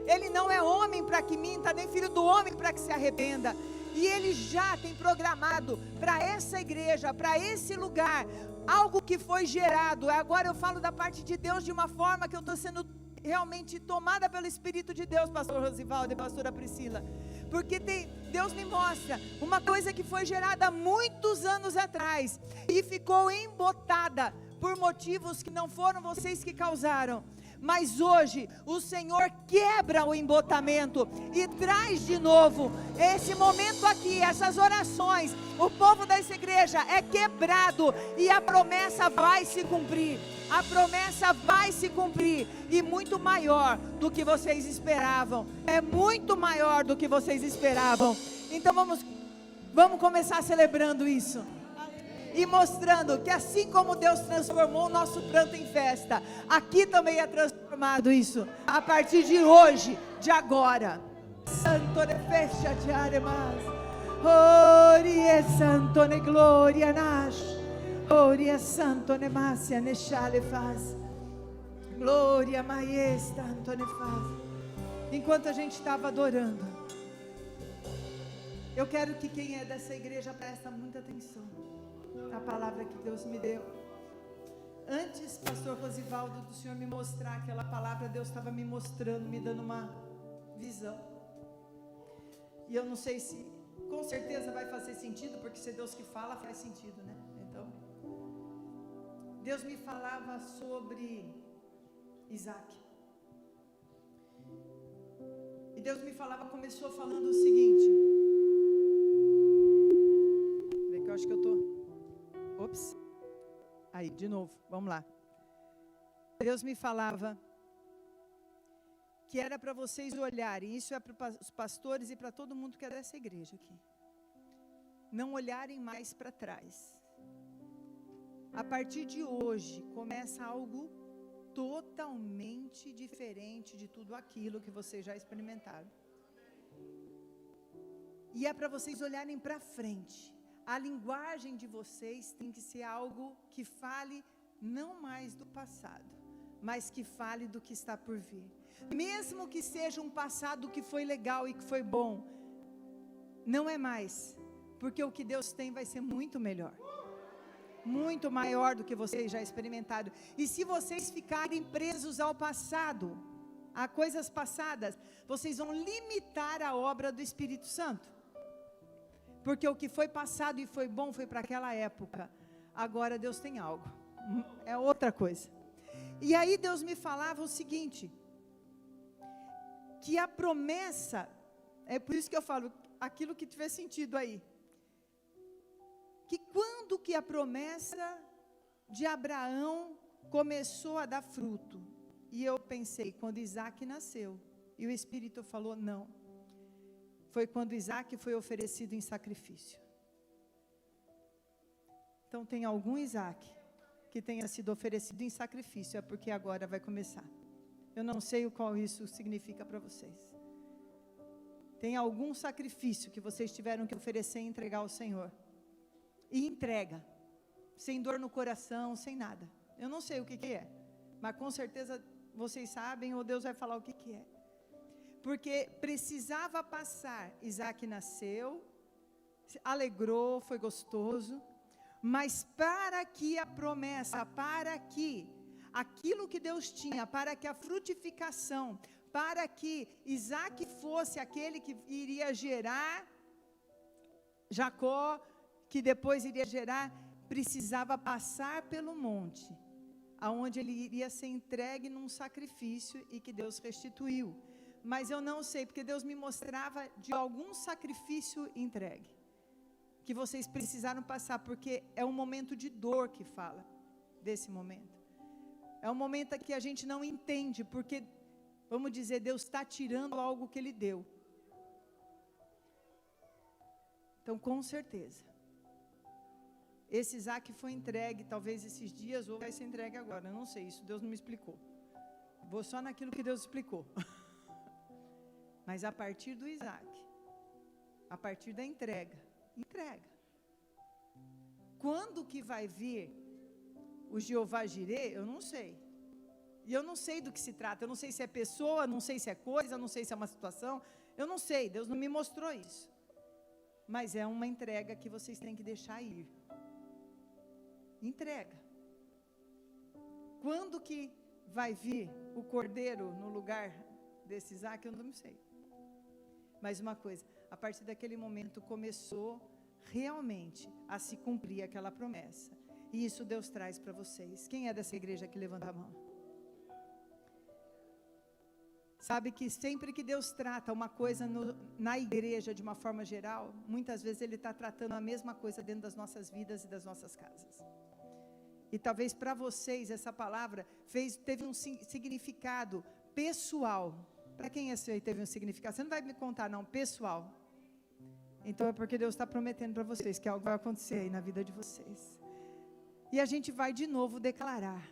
Ele não é homem para que minta, nem filho do homem para que se arrependa. E Ele já tem programado para essa igreja, para esse lugar, algo que foi gerado. Agora eu falo da parte de Deus de uma forma que eu estou sendo realmente tomada pelo Espírito de Deus, pastor Rosivaldo e pastora Priscila. Porque Deus me mostra uma coisa que foi gerada há muitos anos atrás e ficou embotada por motivos que não foram vocês que causaram. Mas hoje o Senhor quebra o embotamento e traz de novo esse momento aqui, essas orações. O povo dessa igreja é quebrado e a promessa vai se cumprir. A promessa vai se cumprir, e muito maior do que vocês esperavam. É muito maior do que vocês esperavam. Então vamos começar celebrando isso. E mostrando que assim como Deus transformou o nosso pranto em festa, aqui também é transformado isso. A partir de hoje, de agora. Santo ne fecha de aremas. Ori é santo ne glória nas. Glória santo ne massia ne chale faz. Glória maesta Antônio faz. Enquanto a gente estava adorando, eu quero que quem é dessa igreja presta muita atenção na palavra que Deus me deu. Antes, pastor Rosivaldo, do Senhor me mostrar aquela palavra, Deus estava me mostrando, me dando uma visão. E eu não sei se, com certeza vai fazer sentido, porque se é Deus que fala, faz sentido, né? Então, Deus me falava sobre Isaac. E Deus me falava, começou falando o seguinte. Vê que eu acho que eu tô. Ops. Aí, de novo, vamos lá. Deus me falava que era para vocês olharem, isso é para os pastores e para todo mundo que é dessa igreja aqui. Não olharem mais para trás. A partir de hoje, começa algo totalmente diferente de tudo aquilo que vocês já experimentaram. E é para vocês olharem para frente. A linguagem de vocês tem que ser algo que fale não mais do passado, mas que fale do que está por vir. Mesmo que seja um passado que foi legal e que foi bom, não é mais, porque o que Deus tem vai ser muito melhor. Muito maior do que vocês já experimentaram. E se vocês ficarem presos ao passado, a coisas passadas, vocês vão limitar a obra do Espírito Santo. Porque o que foi passado e foi bom foi para aquela época. agora Deus tem algo, é outra coisa. E aí Deus me falava o seguinte, que a promessa, é por isso que eu falo, aquilo que tiver sentido aí, que quando que a promessa de Abraão começou a dar fruto, e eu pensei, quando Isaac nasceu, e o Espírito falou, não, foi quando Isaac foi oferecido em sacrifício. Então tem algum Isaac que tenha sido oferecido em sacrifício, é porque agora vai começar. Eu não sei o qual isso significa para vocês. Tem algum sacrifício que vocês tiveram que oferecer e entregar ao Senhor. E entrega, sem dor no coração, sem nada. Eu não sei o que é, mas com certeza vocês sabem, ou Deus vai falar o que é. Porque precisava passar, Isaac nasceu, alegrou, foi gostoso, mas para que a promessa, para que aquilo que Deus tinha, para que a frutificação, para que Isaac fosse aquele que iria gerar Jacó, que depois iria gerar, precisava passar pelo monte, aonde ele iria ser entregue num sacrifício e que Deus restituiu. Mas eu não sei, porque Deus me mostrava de algum sacrifício entregue, que vocês precisaram passar, porque é um momento de dor que fala, desse momento. É um momento que a gente não entende, porque, vamos dizer, Deus está tirando algo que Ele deu. Então, com certeza, esse Isaac foi entregue, talvez esses dias, ou vai ser entregue agora, eu não sei, isso Deus não me explicou. Vou só naquilo que Deus explicou. Mas a partir do Isaac, a partir da entrega. Quando que vai vir o Jeová Jirê, eu não sei. E eu não sei do que se trata, eu não sei se é pessoa, não sei se é coisa, não sei se é uma situação, eu não sei, Deus não me mostrou isso. Mas é uma entrega que vocês têm que deixar ir. Entrega. Quando que vai vir o cordeiro no lugar desse Isaac, eu não sei. Mas uma coisa, a partir daquele momento começou realmente a se cumprir aquela promessa. E isso Deus traz para vocês. Quem é dessa igreja que levanta a mão? Sabe que sempre que Deus trata uma coisa na igreja de uma forma geral, muitas vezes Ele está tratando a mesma coisa dentro das nossas vidas e das nossas casas. E talvez para vocês essa palavra teve um significado pessoal. Para quem esse aí teve um significado? Você não vai me contar não, pessoal. Então é porque Deus está prometendo para vocês que algo vai acontecer aí na vida de vocês. E a gente vai de novo declarar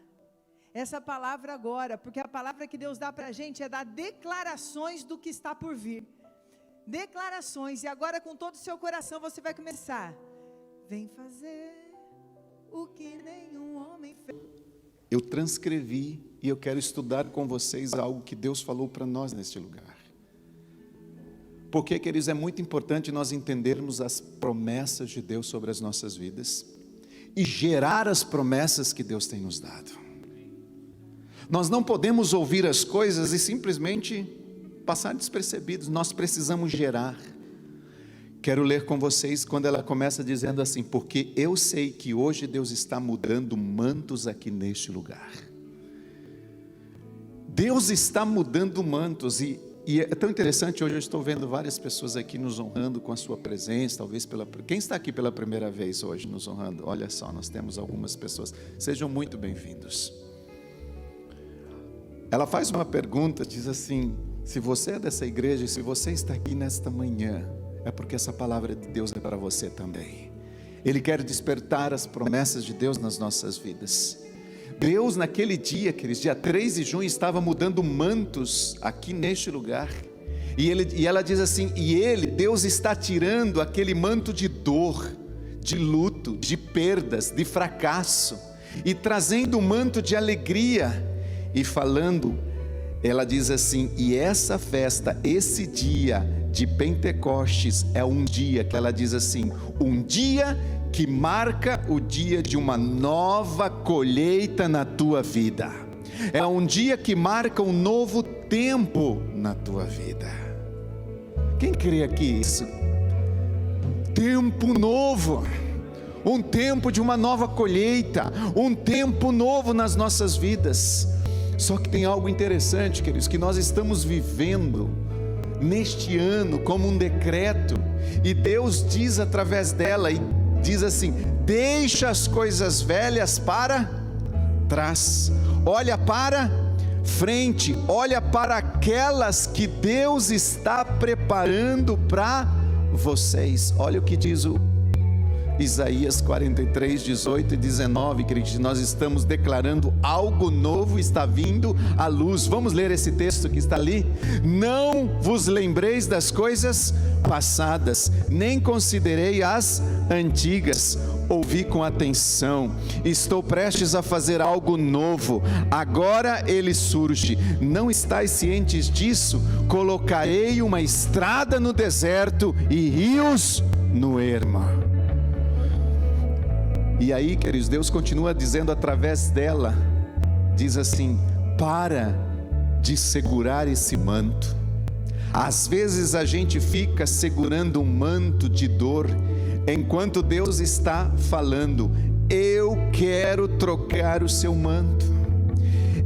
essa palavra agora, porque a palavra que Deus dá para a gente é dar declarações do que está por vir. Declarações, e agora com todo o seu coração você vai começar. Vem fazer o que nenhum homem fez. Eu transcrevi e eu quero estudar com vocês algo que Deus falou para nós neste lugar. Porque, queridos, é muito importante nós entendermos as promessas de Deus sobre as nossas vidas e gerar as promessas que Deus tem nos dado. Nós não podemos ouvir as coisas e simplesmente passar despercebidos, nós precisamos gerar. Quero ler com vocês quando ela começa dizendo assim: porque eu sei que hoje Deus está mudando mantos aqui neste lugar. Deus está mudando mantos e é tão interessante, hoje eu estou vendo várias pessoas aqui nos honrando com a sua presença, talvez quem está aqui pela primeira vez hoje nos honrando? Olha só, nós temos algumas pessoas, sejam muito bem-vindos. Ela faz uma pergunta, diz assim: se você é dessa igreja e se você está aqui nesta manhã, é porque essa palavra de Deus é para você também. Ele quer despertar as promessas de Deus nas nossas vidas. Deus naquele dia, queridos, dia 3 de junho, estava mudando mantos aqui neste lugar. E ela diz assim: Deus está tirando aquele manto de dor, de luto, de perdas, de fracasso, e trazendo um manto de alegria. E falando, ela diz assim: e essa festa, esse dia de Pentecostes, é um dia que ela diz assim, um dia que marca o dia de uma nova colheita na tua vida. É um dia que marca um novo tempo na tua vida. Quem crê aqui isso? Tempo novo, um tempo de uma nova colheita, um tempo novo nas nossas vidas. Só que tem algo interessante, queridos, que nós estamos vivendo neste ano como um decreto, e Deus diz através dela, e diz assim: deixa as coisas velhas para trás, olha para frente, olha para aquelas que Deus está preparando para vocês. Olha o que diz o Isaías 43, 18 e 19, que nós estamos declarando algo novo está vindo à luz. Vamos ler esse texto que está ali. Não vos lembreis das coisas passadas, nem considerei as antigas. Ouvi com atenção, estou prestes a fazer algo novo, agora ele surge, não estáis cientes disso? Colocarei uma estrada no deserto e rios no ermo. E aí, queridos, Deus continua dizendo através dela, diz assim: para de segurar esse manto. Às vezes a gente fica segurando um manto de dor, enquanto Deus está falando: eu quero trocar o seu manto,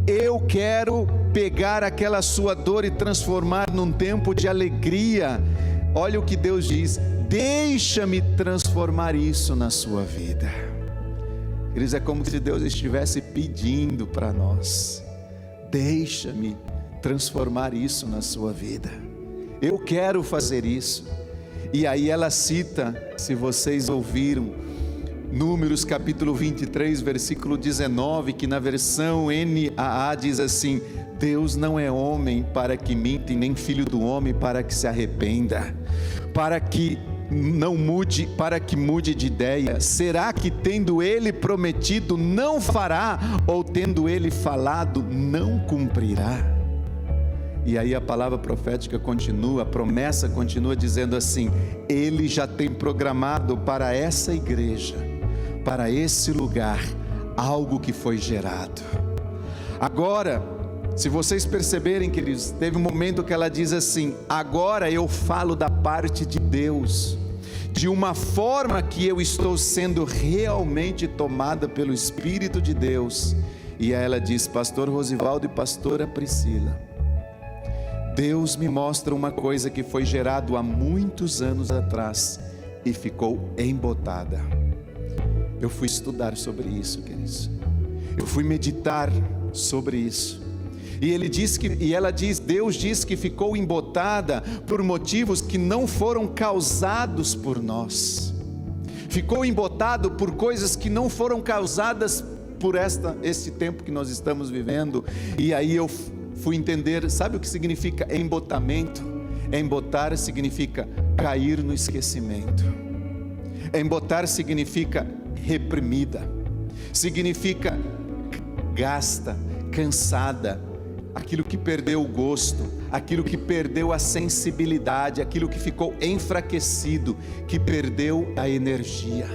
eu quero pegar aquela sua dor e transformar num tempo de alegria. Olha o que Deus diz: deixa-me transformar isso na sua vida. Eles é como se Deus estivesse pedindo para nós: deixa-me transformar isso na sua vida, eu quero fazer isso. E aí ela cita, se vocês ouviram, Números capítulo 23, versículo 19, que na versão NAA diz assim: Deus não é homem para que minta, nem filho do homem para que se arrependa, para que mude de ideia. Será que tendo ele prometido não fará, ou tendo ele falado não cumprirá? E aí a palavra profética continua, a promessa continua dizendo assim: ele já tem programado para essa igreja, para esse lugar, algo que foi gerado. Agora, se vocês perceberem, queridos, teve um momento que ela diz assim: agora eu falo da parte de Deus, de uma forma que eu estou sendo realmente tomada pelo Espírito de Deus. E aí ela diz: pastor Rosivaldo e pastora Priscila, Deus me mostra uma coisa que foi gerado há muitos anos atrás e ficou embotada. Eu fui estudar sobre isso, queridos, eu fui meditar sobre isso. E Deus diz que ficou embotada por motivos que não foram causados por nós. Ficou embotado por coisas que não foram causadas por este tempo que nós estamos vivendo. E aí eu fui entender, sabe o que significa embotamento? Embotar significa cair no esquecimento. Embotar significa reprimida, significa gasta, cansada, aquilo que perdeu o gosto, aquilo que perdeu a sensibilidade, aquilo que ficou enfraquecido, que perdeu a energia.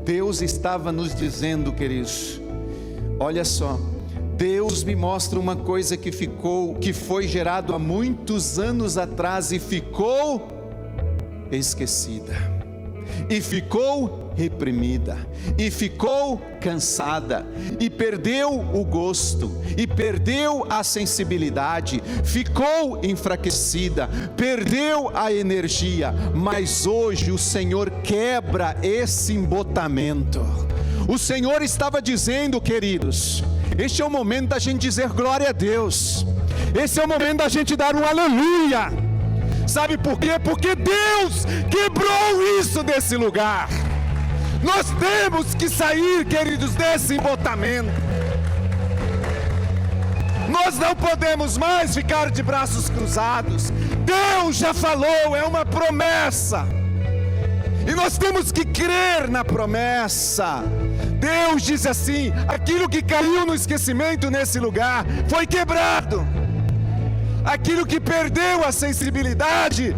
Deus estava nos dizendo, queridos, olha só, Deus me mostra uma coisa que foi gerado há muitos anos atrás e ficou esquecida, e ficou reprimida, e ficou cansada, e perdeu o gosto, e perdeu a sensibilidade, ficou enfraquecida, perdeu a energia. Mas hoje o Senhor quebra esse embotamento. O Senhor estava dizendo, queridos, este é o momento da gente dizer glória a Deus, esse é o momento da gente dar um aleluia. Sabe por quê? Porque Deus quebrou isso desse lugar. Nós temos que sair, queridos, desse embotamento. Nós não podemos mais ficar de braços cruzados. Deus já falou, é uma promessa, e nós temos que crer na promessa. Deus diz assim: aquilo que caiu no esquecimento nesse lugar foi quebrado. Aquilo que perdeu a sensibilidade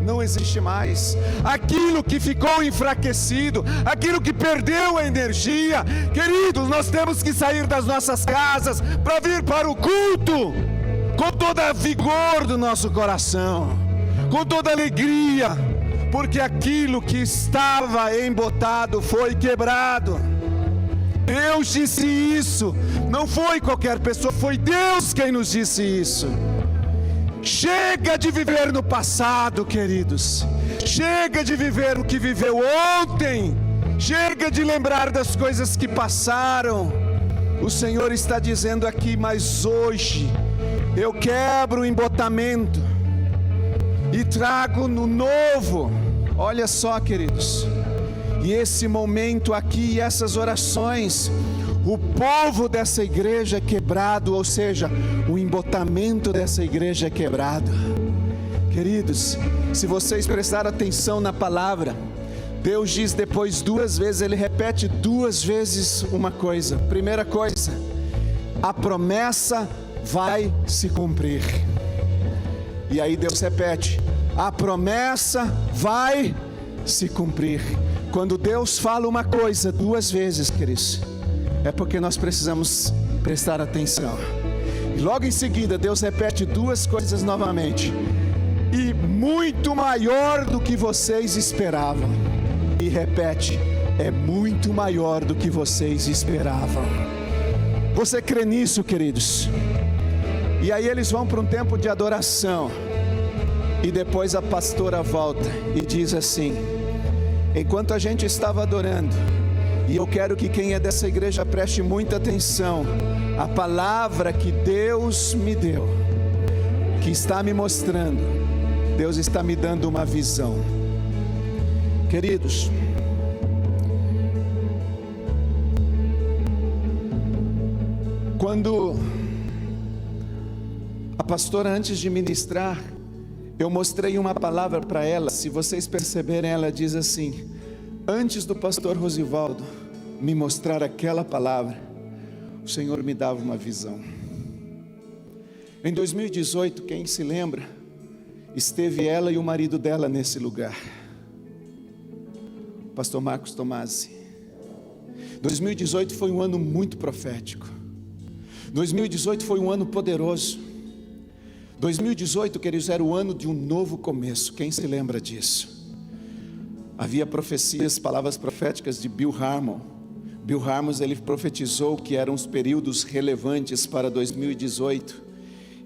não existe mais. Aquilo que ficou enfraquecido, aquilo que perdeu a energia, queridos, nós temos que sair das nossas casas para vir para o culto com toda a vigor do nosso coração, com toda a alegria, porque aquilo que estava embotado foi quebrado. Deus disse isso, não foi qualquer pessoa, foi Deus quem nos disse isso. Chega de viver no passado, queridos. Chega de viver o que viveu ontem. Chega de lembrar das coisas que passaram. O Senhor está dizendo aqui, mas hoje eu quebro o embotamento e trago no novo. Olha só, queridos. E esse momento aqui, e essas orações, o povo dessa igreja é quebrado, ou seja, o embotamento dessa igreja é quebrado. Queridos, se vocês prestarem atenção na palavra, Deus diz depois 2 vezes, Ele repete 2 vezes uma coisa. Primeira coisa, a promessa vai se cumprir. E aí Deus repete, a promessa vai se cumprir. Quando Deus fala uma coisa 2 vezes, queridos, é porque nós precisamos prestar atenção. E logo em seguida Deus repete 2 coisas novamente, e muito maior do que vocês esperavam. E repete, é muito maior do que vocês esperavam. Você crê nisso, queridos? E aí eles vão para um tempo de adoração, e depois a pastora volta e diz assim: enquanto a gente estava adorando, e eu quero que quem é dessa igreja preste muita atenção, a palavra que Deus me deu, que está me mostrando, Deus está me dando uma visão. Queridos, quando a pastora, antes de ministrar, eu mostrei uma palavra para ela. Se vocês perceberem, ela diz assim: antes do pastor Rosivaldo me mostrar aquela palavra, o Senhor me dava uma visão. Em 2018, quem se lembra, esteve ela e o marido dela nesse lugar, o pastor Marcos Tomasi. 2018 foi um ano muito profético. 2018 foi um ano poderoso. 2018, queridos, era o ano de um novo começo. Quem se lembra disso? Havia profecias, palavras proféticas de Bill Harmon. Bill Harmon, ele profetizou que eram os períodos relevantes para 2018.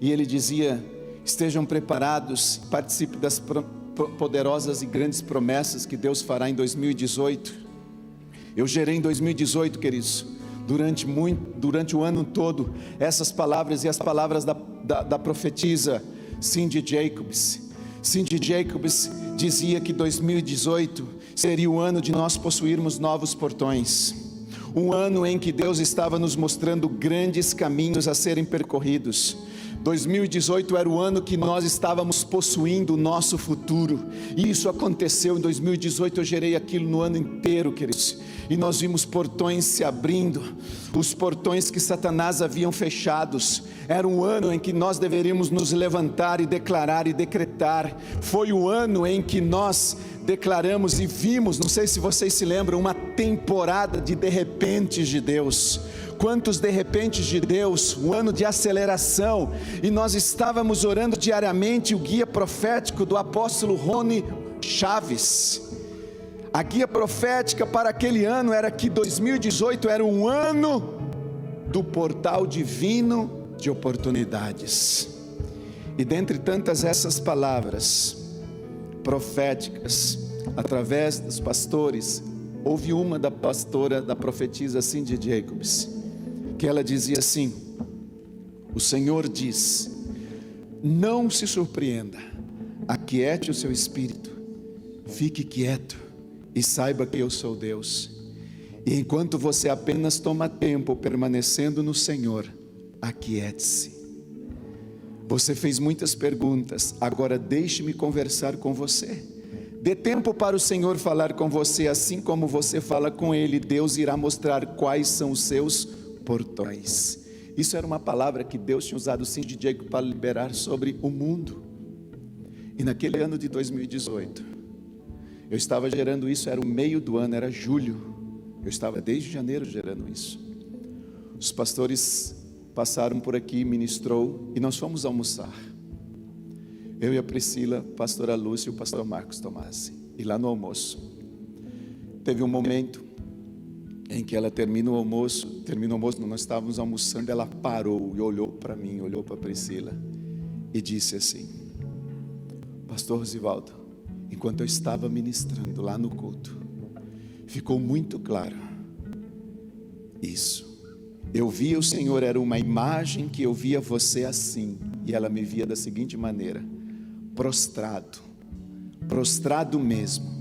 E ele dizia: estejam preparados, participe das poderosas e grandes promessas que Deus fará em 2018. Eu gerei em 2018, queridos, durante o ano todo, essas palavras e as palavras da profetisa Cindy Jacobs. Cindy Jacobs dizia que 2018 seria o ano de nós possuirmos novos portões, um ano em que Deus estava nos mostrando grandes caminhos a serem percorridos. 2018 era o ano que nós estávamos possuindo o nosso futuro, e isso aconteceu em 2018. Eu gerei aquilo no ano inteiro, queridos, e nós vimos portões se abrindo, os portões que Satanás haviam fechados. Era um ano em que nós deveríamos nos levantar e declarar e decretar. Foi o ano em que nós declaramos e vimos, não sei se vocês se lembram, uma temporada de repentes de Deus. Quantos de repentes de Deus, um ano de aceleração, e nós estávamos orando diariamente o guia profético do apóstolo Rony Chaves. A guia profética para aquele ano era que 2018 era um ano do portal divino de oportunidades. E dentre tantas essas palavras proféticas, através dos pastores, houve uma da pastora, da profetisa Cindy Jacobs, que ela dizia assim: o Senhor diz, não se surpreenda, aquiete o seu espírito, fique quieto e saiba que eu sou Deus. E enquanto você apenas toma tempo permanecendo no Senhor, aquiete-se. Você fez muitas perguntas, agora deixe-me conversar com você. Dê tempo para o Senhor falar com você, assim como você fala com Ele. Deus irá mostrar quais são os seus portões. Isso era uma palavra que Deus tinha usado sim de Jacob para liberar sobre o mundo. E naquele ano de 2018, eu estava gerando isso, era o meio do ano, era julho. Eu estava desde janeiro gerando isso. Os pastores passaram por aqui, ministrou, e nós fomos almoçar. Eu e a Priscila, pastora Lúcia e o pastor Marcos Tomasi. E lá no almoço, teve um momento em que ela termina o almoço, nós estávamos almoçando, ela parou e olhou para mim, olhou para Priscila e disse assim: Pastor Rosivaldo, enquanto eu estava ministrando lá no culto, ficou muito claro isso. Eu via o Senhor, era uma imagem que eu via você assim, e ela me via da seguinte maneira: prostrado mesmo,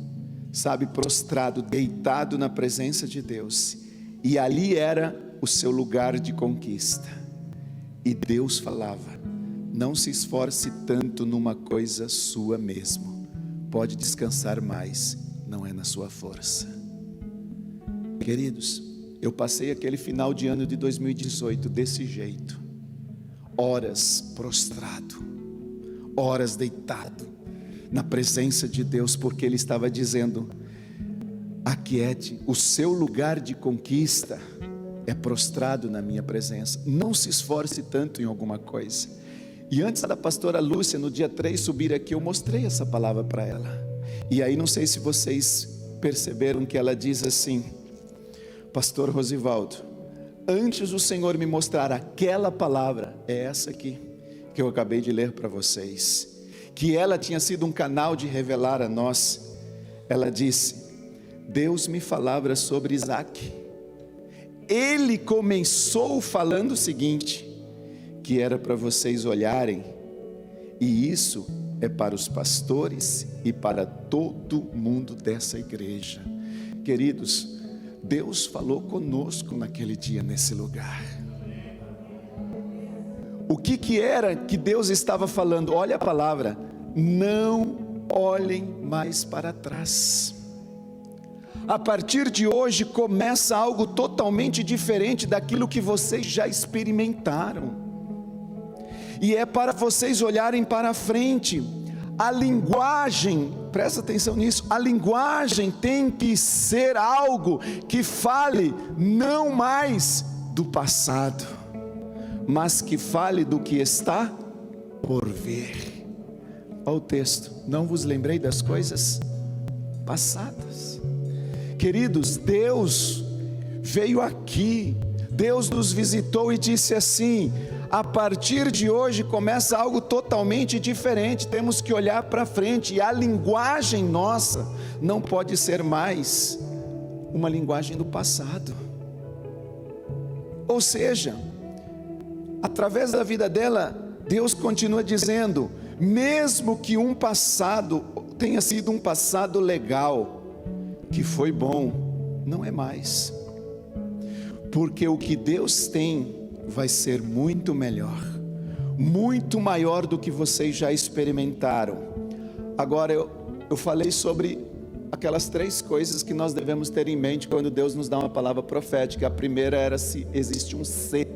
sabe, prostrado, deitado na presença de Deus, e ali era o seu lugar de conquista. E Deus falava: não se esforce tanto numa coisa sua mesmo, pode descansar mais, não é na sua força. Queridos, eu passei aquele final de ano de 2018 desse jeito, horas prostrado, horas deitado na presença de Deus, porque Ele estava dizendo: aquiete, o seu lugar de conquista é prostrado na minha presença, não se esforce tanto em alguma coisa. E antes da pastora Lúcia, no dia 3, subir aqui, eu mostrei essa palavra para ela, e aí não sei se vocês perceberam que ela diz assim: Pastor Rosivaldo, antes o Senhor me mostrar aquela palavra, é essa aqui, que eu acabei de ler para vocês, que ela tinha sido um canal de revelar a nós. Ela disse: Deus me falava sobre Isaac. Ele começou falando o seguinte, que era para vocês olharem, e isso é para os pastores e para todo mundo dessa igreja. Queridos, Deus falou conosco naquele dia, nesse lugar. O que era que Deus estava falando? Olha a palavra: não olhem mais para trás. A partir de hoje começa algo totalmente diferente daquilo que vocês já experimentaram, e é para vocês olharem para frente. A linguagem, presta atenção nisso, a linguagem tem que ser algo que fale não mais do passado, mas que fale do que está por vir. Olha o texto: não vos lembrei das coisas passadas. Queridos, Deus veio aqui, Deus nos visitou e disse assim: a partir de hoje começa algo totalmente diferente, temos que olhar para frente, e a linguagem nossa não pode ser mais uma linguagem do passado. Ou seja, através da vida dela, Deus continua dizendo: mesmo que um passado tenha sido um passado legal, que foi bom, não é mais, porque o que Deus tem vai ser muito melhor, muito maior do que vocês já experimentaram. Agora eu falei sobre aquelas 3 coisas que nós devemos ter em mente quando Deus nos dá uma palavra profética. A primeira era se existe um "se"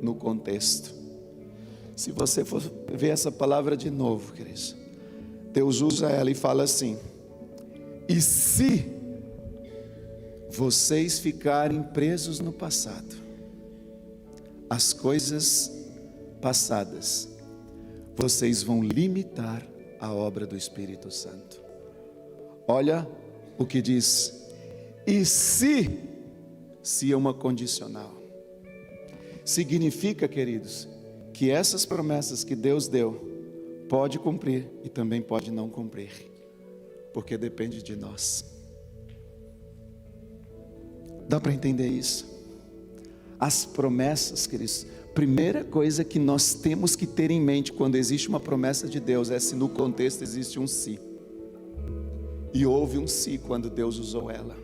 no contexto. Se você for ver essa palavra de novo, queridos, Deus usa ela e fala assim: e se vocês ficarem presos no passado, as coisas passadas, vocês vão limitar a obra do Espírito Santo. Olha o que diz: e se é uma condicional. Significa, queridos, que essas promessas que Deus deu, pode cumprir e também pode não cumprir, porque depende de nós. Dá para entender isso? As promessas, queridos, primeira coisa que nós temos que ter em mente quando existe uma promessa de Deus é se no contexto existe um "se". E houve um "se" quando Deus usou ela.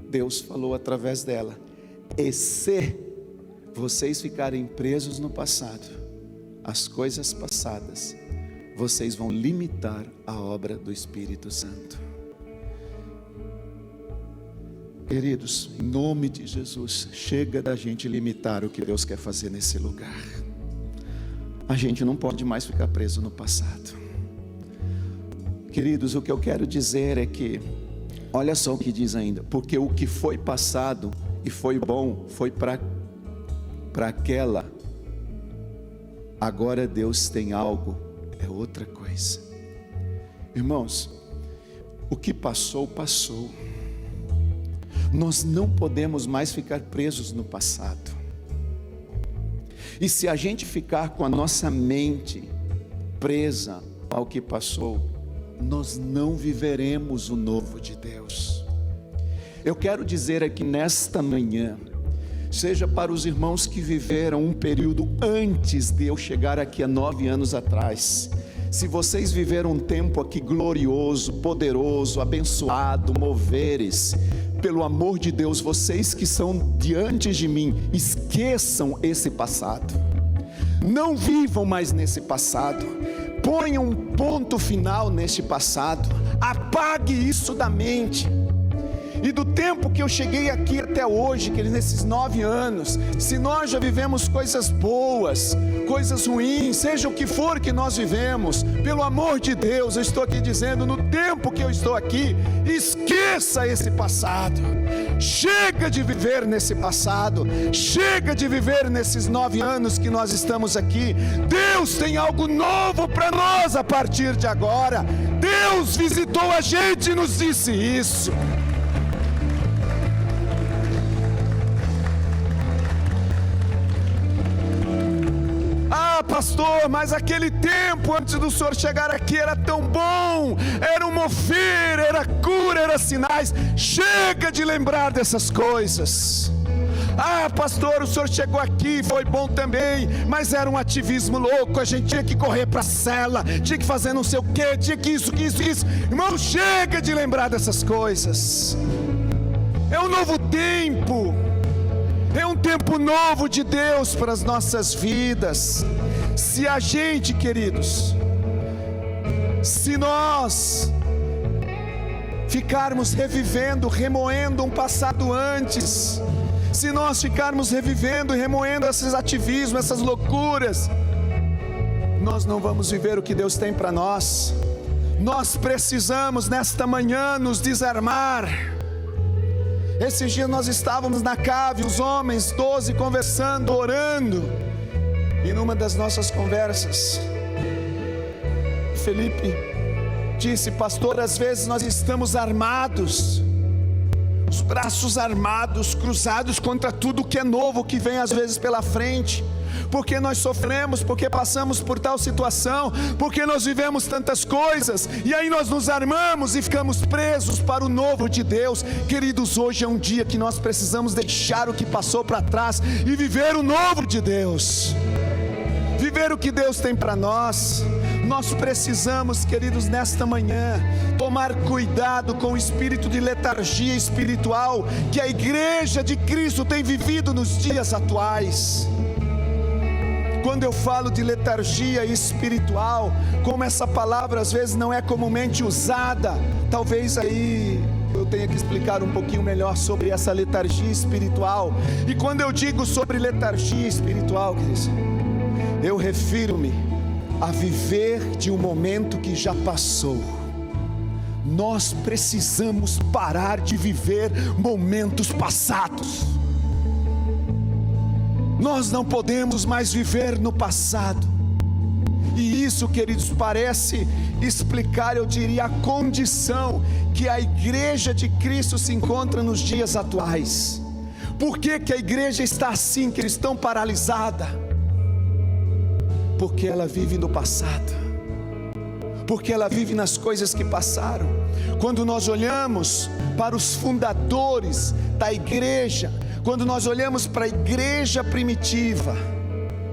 Deus falou através dela: e se vocês ficarem presos no passado, as coisas passadas, vocês vão limitar a obra do Espírito Santo. Queridos, em nome de Jesus, chega da gente limitar o que Deus quer fazer nesse lugar. A gente não pode mais ficar preso no passado. Queridos, o que eu quero dizer é que, olha só o que diz ainda: porque o que foi passado e foi bom, foi para aquela, agora Deus tem algo, é outra coisa. Irmãos, O que passou, passou. Nós não podemos mais ficar presos no passado. E se a gente ficar com a nossa mente presa ao que passou, nós não viveremos o novo de Deus. Eu quero dizer aqui nesta manhã, seja para os irmãos que viveram um período antes de eu chegar aqui há 9 anos atrás, se vocês viveram um tempo aqui glorioso, poderoso, abençoado, moveres, pelo amor de Deus, vocês que são diante de mim, esqueçam esse passado, não vivam mais nesse passado, ponham um ponto final neste passado, apague isso da mente. E do tempo que eu cheguei aqui até hoje, que nesses 9 anos, se nós já vivemos coisas boas, coisas ruins, seja o que for que nós vivemos, pelo amor de Deus, eu estou aqui dizendo, no tempo que eu estou aqui, esqueça esse passado, chega de viver nesse passado, chega de viver nesses 9 anos que nós estamos aqui. Deus tem algo novo para nós a partir de agora. Deus visitou a gente e nos disse isso. Pastor, mas aquele tempo antes do senhor chegar aqui era tão bom, era um mover, era cura, era sinais. Chega de lembrar dessas coisas. Pastor, o senhor chegou aqui, foi bom também, mas era um ativismo louco, a gente tinha que correr para a cela, tinha que fazer não sei o que, tinha que isso. Irmão, chega de lembrar dessas coisas. É um novo tempo, é um tempo novo de Deus para as nossas vidas. Se a gente, queridos, se nós ficarmos revivendo, remoendo um passado antes, se nós ficarmos revivendo e remoendo esses ativismos, essas loucuras, nós não vamos viver o que Deus tem para nós. Nós precisamos nesta manhã nos desarmar. Esses dias nós estávamos na cave, os homens 12 conversando, orando. E numa das nossas conversas, Felipe disse: pastor, às vezes nós estamos armados, os braços armados, cruzados contra tudo que é novo, que vem às vezes pela frente, porque nós sofremos, porque passamos por tal situação, porque nós vivemos tantas coisas, e aí nós nos armamos e ficamos presos para o novo de Deus. Queridos, hoje é um dia que nós precisamos deixar o que passou para trás e viver o novo de Deus, viver o que Deus tem para nós. Nós precisamos, queridos, nesta manhã, tomar cuidado com o espírito de letargia espiritual que a igreja de Cristo tem vivido nos dias atuais. Quando eu falo de letargia espiritual, como essa palavra às vezes não é comumente usada, talvez aí eu tenha que explicar um pouquinho melhor sobre essa letargia espiritual. E quando eu digo sobre letargia espiritual, queridos, eu refiro-me a viver de um momento que já passou. Nós precisamos parar de viver momentos passados. Nós não podemos mais viver no passado. E isso, queridos, parece explicar, eu diria, a condição que a igreja de Cristo se encontra nos dias atuais. Por que que a igreja está assim, que eles estão paralisada? Porque ela vive no passado, porque ela vive nas coisas que passaram. Quando nós olhamos para os fundadores da igreja, quando nós olhamos para a igreja primitiva,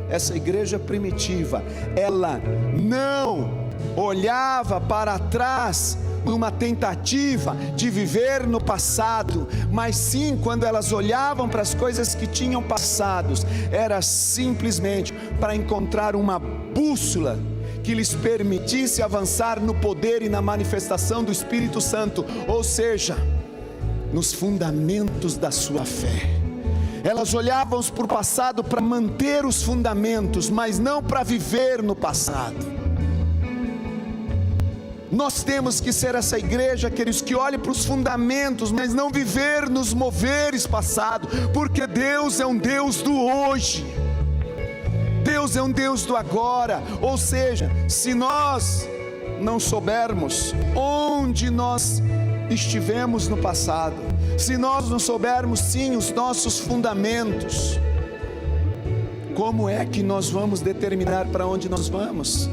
essa igreja primitiva, ela não olhava para trás numa tentativa de viver no passado, mas sim, quando elas olhavam para as coisas que tinham passado, era simplesmente para encontrar uma bússola que lhes permitisse avançar no poder e na manifestação do Espírito Santo, ou seja, nos fundamentos da sua fé. Elas olhavam para o passado para manter os fundamentos, mas não para viver no passado. Nós temos que ser essa igreja, queridos, que olhe para os fundamentos, mas não viver nos moveres passados, porque Deus é um Deus do hoje, Deus é um Deus do agora. Ou seja, se nós não soubermos onde nós estivemos no passado, se nós não soubermos sim os nossos fundamentos, como é que nós vamos determinar para onde nós vamos?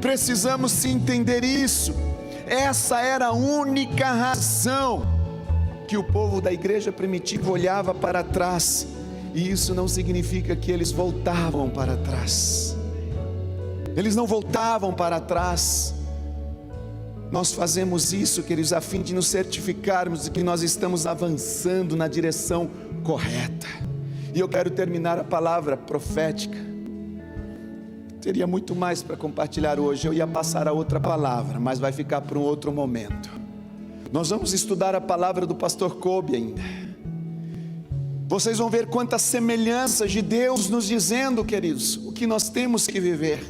Precisamos sim entender isso. Essa era a única razão que o povo da igreja primitiva olhava para trás, e isso não significa que eles voltavam para trás. Eles não voltavam para trás. Nós fazemos isso, queridos, a fim de nos certificarmos de que nós estamos avançando na direção correta. E eu quero terminar a palavra profética. Teria muito mais para compartilhar hoje, eu ia passar a outra palavra, mas vai ficar para um outro momento. Nós vamos estudar a palavra do pastor Kobe ainda. Vocês vão ver quantas semelhanças de Deus nos dizendo, queridos, o que nós temos que viver.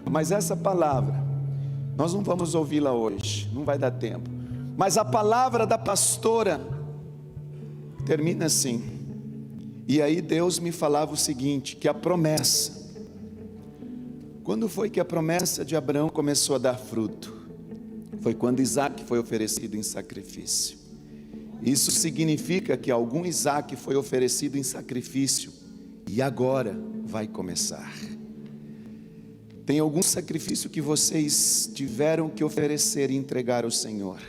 Mas essa palavra, nós não vamos ouvi-la hoje, não vai dar tempo. Mas a palavra da pastora termina assim. E aí Deus me falava o seguinte, que a promessa, quando foi que a promessa de Abraão começou a dar fruto? Foi quando Isaac foi oferecido em sacrifício. Isso significa que algum Isaac foi oferecido em sacrifício e agora vai começar. Tem algum sacrifício que vocês tiveram que oferecer e entregar ao Senhor,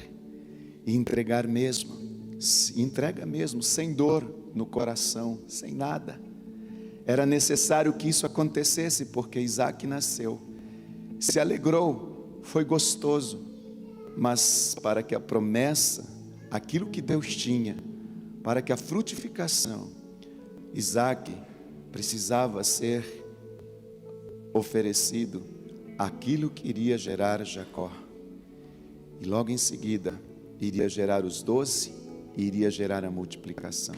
e entregar mesmo, entrega mesmo, sem dor no coração, sem nada. Era necessário que isso acontecesse, porque Isaac nasceu, se alegrou, foi gostoso, mas para que a promessa, aquilo que Deus tinha, para que a frutificação, Isaac precisava ser oferecido aquilo que iria gerar Jacó, e logo em seguida iria gerar os 12 e iria gerar a multiplicação.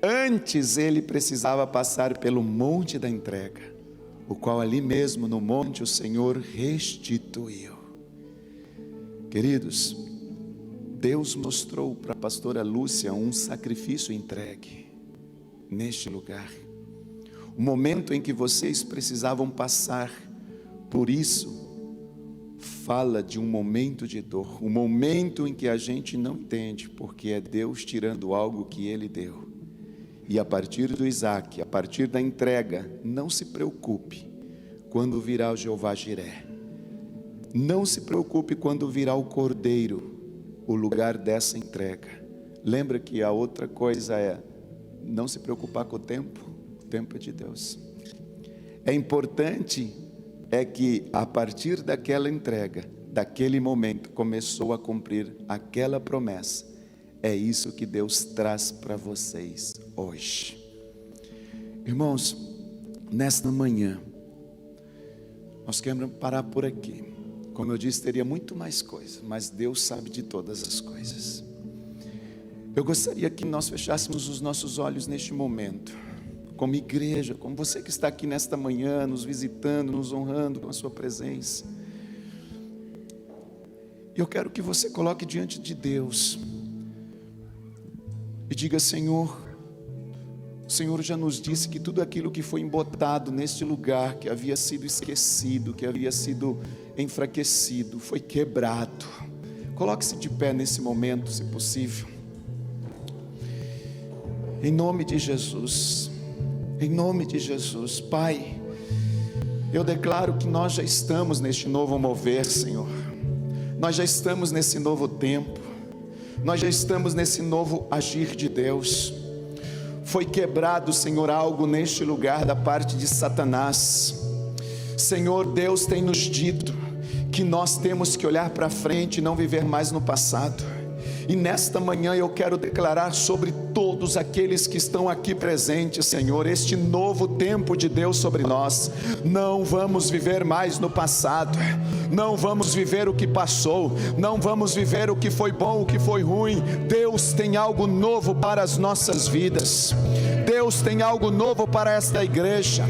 Antes ele precisava passar pelo monte da entrega, o qual ali mesmo no monte o Senhor restituiu. Queridos, Deus mostrou para a pastora Lúcia um sacrifício entregue neste lugar. O momento em que vocês precisavam passar por isso, fala de um momento de dor, um momento em que a gente não entende, porque é Deus tirando algo que Ele deu. E a partir do Isaac, a partir da entrega, não se preocupe quando virá o Jeová Jiré. Não se preocupe quando virá o Cordeiro, o lugar dessa entrega. Lembra que a outra coisa é não se preocupar com o tempo é de Deus. É importante é que a partir daquela entrega, daquele momento, começou a cumprir aquela promessa. É isso que Deus traz para vocês hoje. Irmãos, nesta manhã, nós queremos parar por aqui. Como eu disse, teria muito mais coisa, mas Deus sabe de todas as coisas. Eu gostaria que nós fechássemos os nossos olhos neste momento, como igreja, como você que está aqui nesta manhã, nos visitando, nos honrando com a sua presença. Eu quero que você coloque diante de Deus e diga: Senhor, o Senhor já nos disse que tudo aquilo que foi embotado neste lugar, que havia sido esquecido, que havia sido enfraquecido, foi quebrado. Coloque-se de pé nesse momento, se possível. Em nome de Jesus, em nome de Jesus, Pai, eu declaro que nós já estamos neste novo mover, Senhor. Nós já estamos nesse novo tempo. Nós já estamos nesse novo agir de Deus. Foi quebrado, Senhor, algo neste lugar da parte de Satanás. Senhor, Deus tem nos dito que nós temos que olhar para frente e não viver mais no passado. E nesta manhã eu quero declarar sobre todos aqueles que estão aqui presentes, Senhor, este novo tempo de Deus sobre nós. Não vamos viver mais no passado, não vamos viver o que passou, não vamos viver o que foi bom, o que foi ruim. Deus tem algo novo para as nossas vidas. Deus tem algo novo para esta igreja.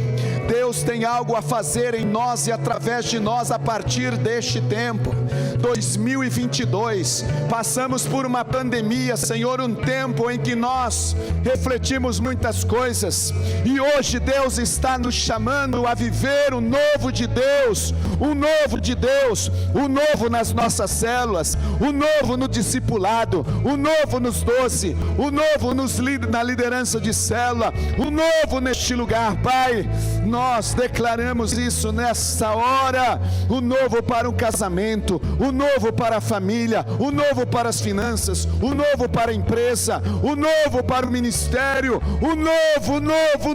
Deus tem algo a fazer em nós e através de nós a partir deste tempo. 2022, passamos por uma pandemia, Senhor, um tempo em que nós refletimos muitas coisas, e hoje Deus está nos chamando a viver o novo de Deus, o novo de Deus, o novo nas nossas células, o novo no discipulado, o novo nos 12, o novo na liderança de célula, o novo neste lugar. Pai, nós declaramos isso nessa hora, o novo para o casamento, o novo para a família, o novo para as finanças, o novo para a empresa, o novo para o ministério, o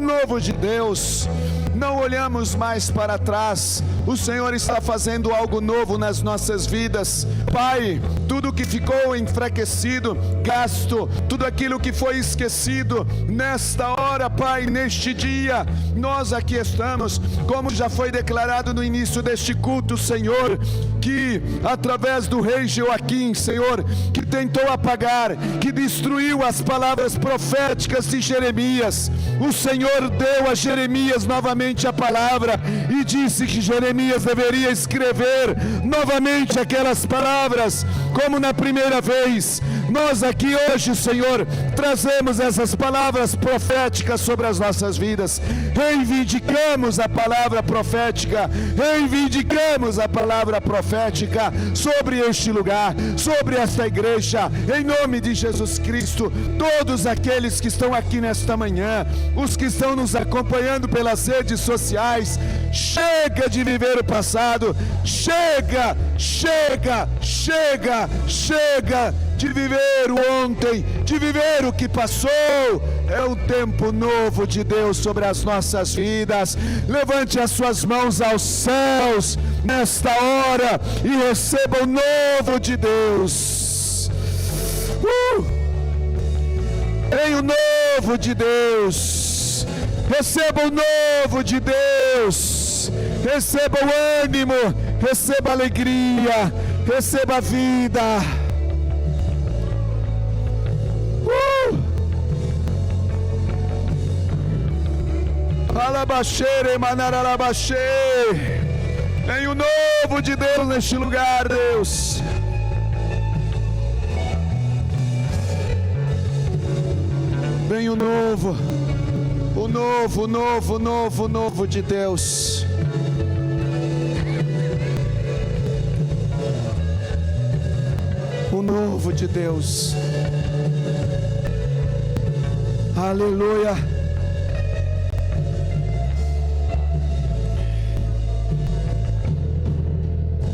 novo de Deus. Não olhamos mais para trás, o Senhor está fazendo algo novo nas nossas vidas. Pai, tudo que ficou enfraquecido, gasto, tudo aquilo que foi esquecido, nesta hora, Pai, neste dia, nós aqui estamos, como já foi declarado no início deste culto, Senhor, que através do rei Joaquim, Senhor, que tentou apagar, que destruiu as palavras proféticas de Jeremias, o Senhor deu a Jeremias novamente a palavra e disse que Jeremias deveria escrever novamente aquelas palavras, como na primeira vez. Nós aqui hoje, Senhor, trazemos essas palavras proféticas sobre as nossas vidas, reivindicamos a palavra profética, reivindicamos a palavra profética sobre este lugar, sobre esta igreja, em nome de Jesus Cristo. Todos aqueles que estão aqui nesta manhã, os que estão nos acompanhando pelas redes sociais, chega de viver o passado, chega de viver o ontem, de viver o que passou. É um tempo novo de Deus sobre as nossas vidas. Levante as suas mãos aos céus nesta hora e receba o novo de Deus. Em o novo de Deus, receba o novo de Deus, receba o ânimo, receba a alegria, receba a vida. Alabaxere, manaralabaxê. Tem o novo de Deus neste lugar, Deus. Vem o novo de Deus. O novo de Deus. Aleluia.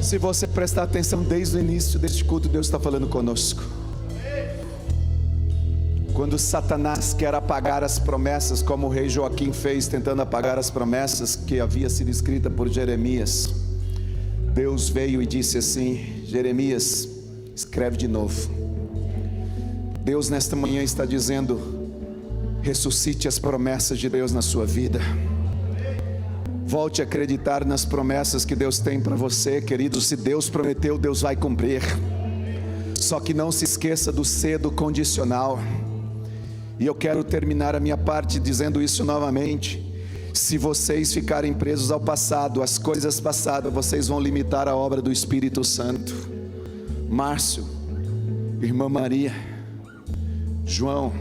Se você prestar atenção desde o início deste culto, Deus está falando conosco. Quando Satanás quer apagar as promessas, como o rei Joaquim fez, tentando apagar as promessas que havia sido escrita por Jeremias, Deus veio e disse assim: Jeremias, escreve de novo. Deus nesta manhã está dizendo: ressuscite as promessas de Deus na sua vida. Volte a acreditar nas promessas que Deus tem para você, querido. Se Deus prometeu, Deus vai cumprir. Só que não se esqueça do cedo condicional. E eu quero terminar a minha parte dizendo isso novamente. Se vocês ficarem presos ao passado, às coisas passadas, vocês vão limitar a obra do Espírito Santo. Márcio, irmã Maria, João,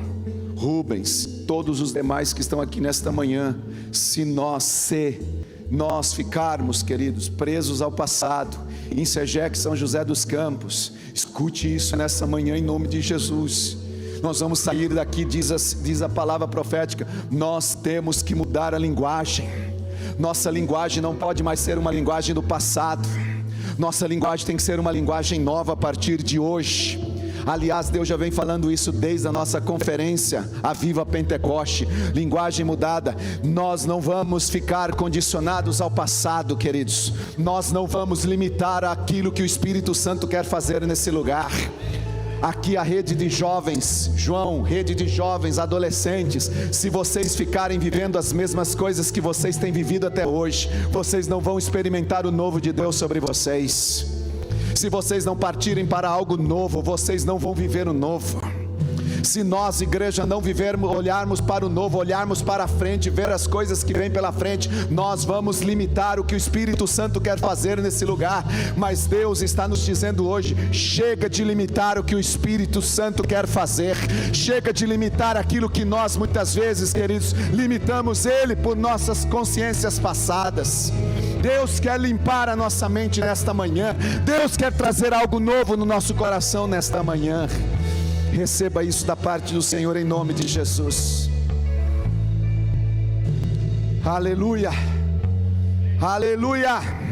Rubens, todos os demais que estão aqui nesta manhã, se nós ficarmos, queridos, presos ao passado, em Segec, São José dos Campos, escute isso nessa manhã em nome de Jesus. Nós vamos sair daqui, diz a palavra profética, nós temos que mudar a linguagem. Nossa linguagem não pode mais ser uma linguagem do passado. Nossa linguagem tem que ser uma linguagem nova a partir de hoje. Aliás, Deus já vem falando isso desde a nossa conferência, a Viva Pentecoste, linguagem mudada. Nós não vamos ficar condicionados ao passado, queridos. Nós não vamos limitar aquilo que o Espírito Santo quer fazer nesse lugar. Aqui a rede de jovens, João, rede de jovens, adolescentes, se vocês ficarem vivendo as mesmas coisas que vocês têm vivido até hoje, vocês não vão experimentar o novo de Deus sobre vocês. Se vocês não partirem para algo novo, vocês não vão viver o novo. Se nós, igreja, não vivermos, olharmos para o novo, olharmos para a frente, ver as coisas que vêm pela frente, nós vamos limitar o que o Espírito Santo quer fazer nesse lugar. Mas Deus está nos dizendo hoje: chega de limitar o que o Espírito Santo quer fazer, chega de limitar aquilo que nós muitas vezes, queridos, limitamos Ele por nossas consciências passadas. Deus quer limpar a nossa mente nesta manhã, Deus quer trazer algo novo no nosso coração nesta manhã. Receba isso da parte do Senhor em nome de Jesus. Aleluia, aleluia.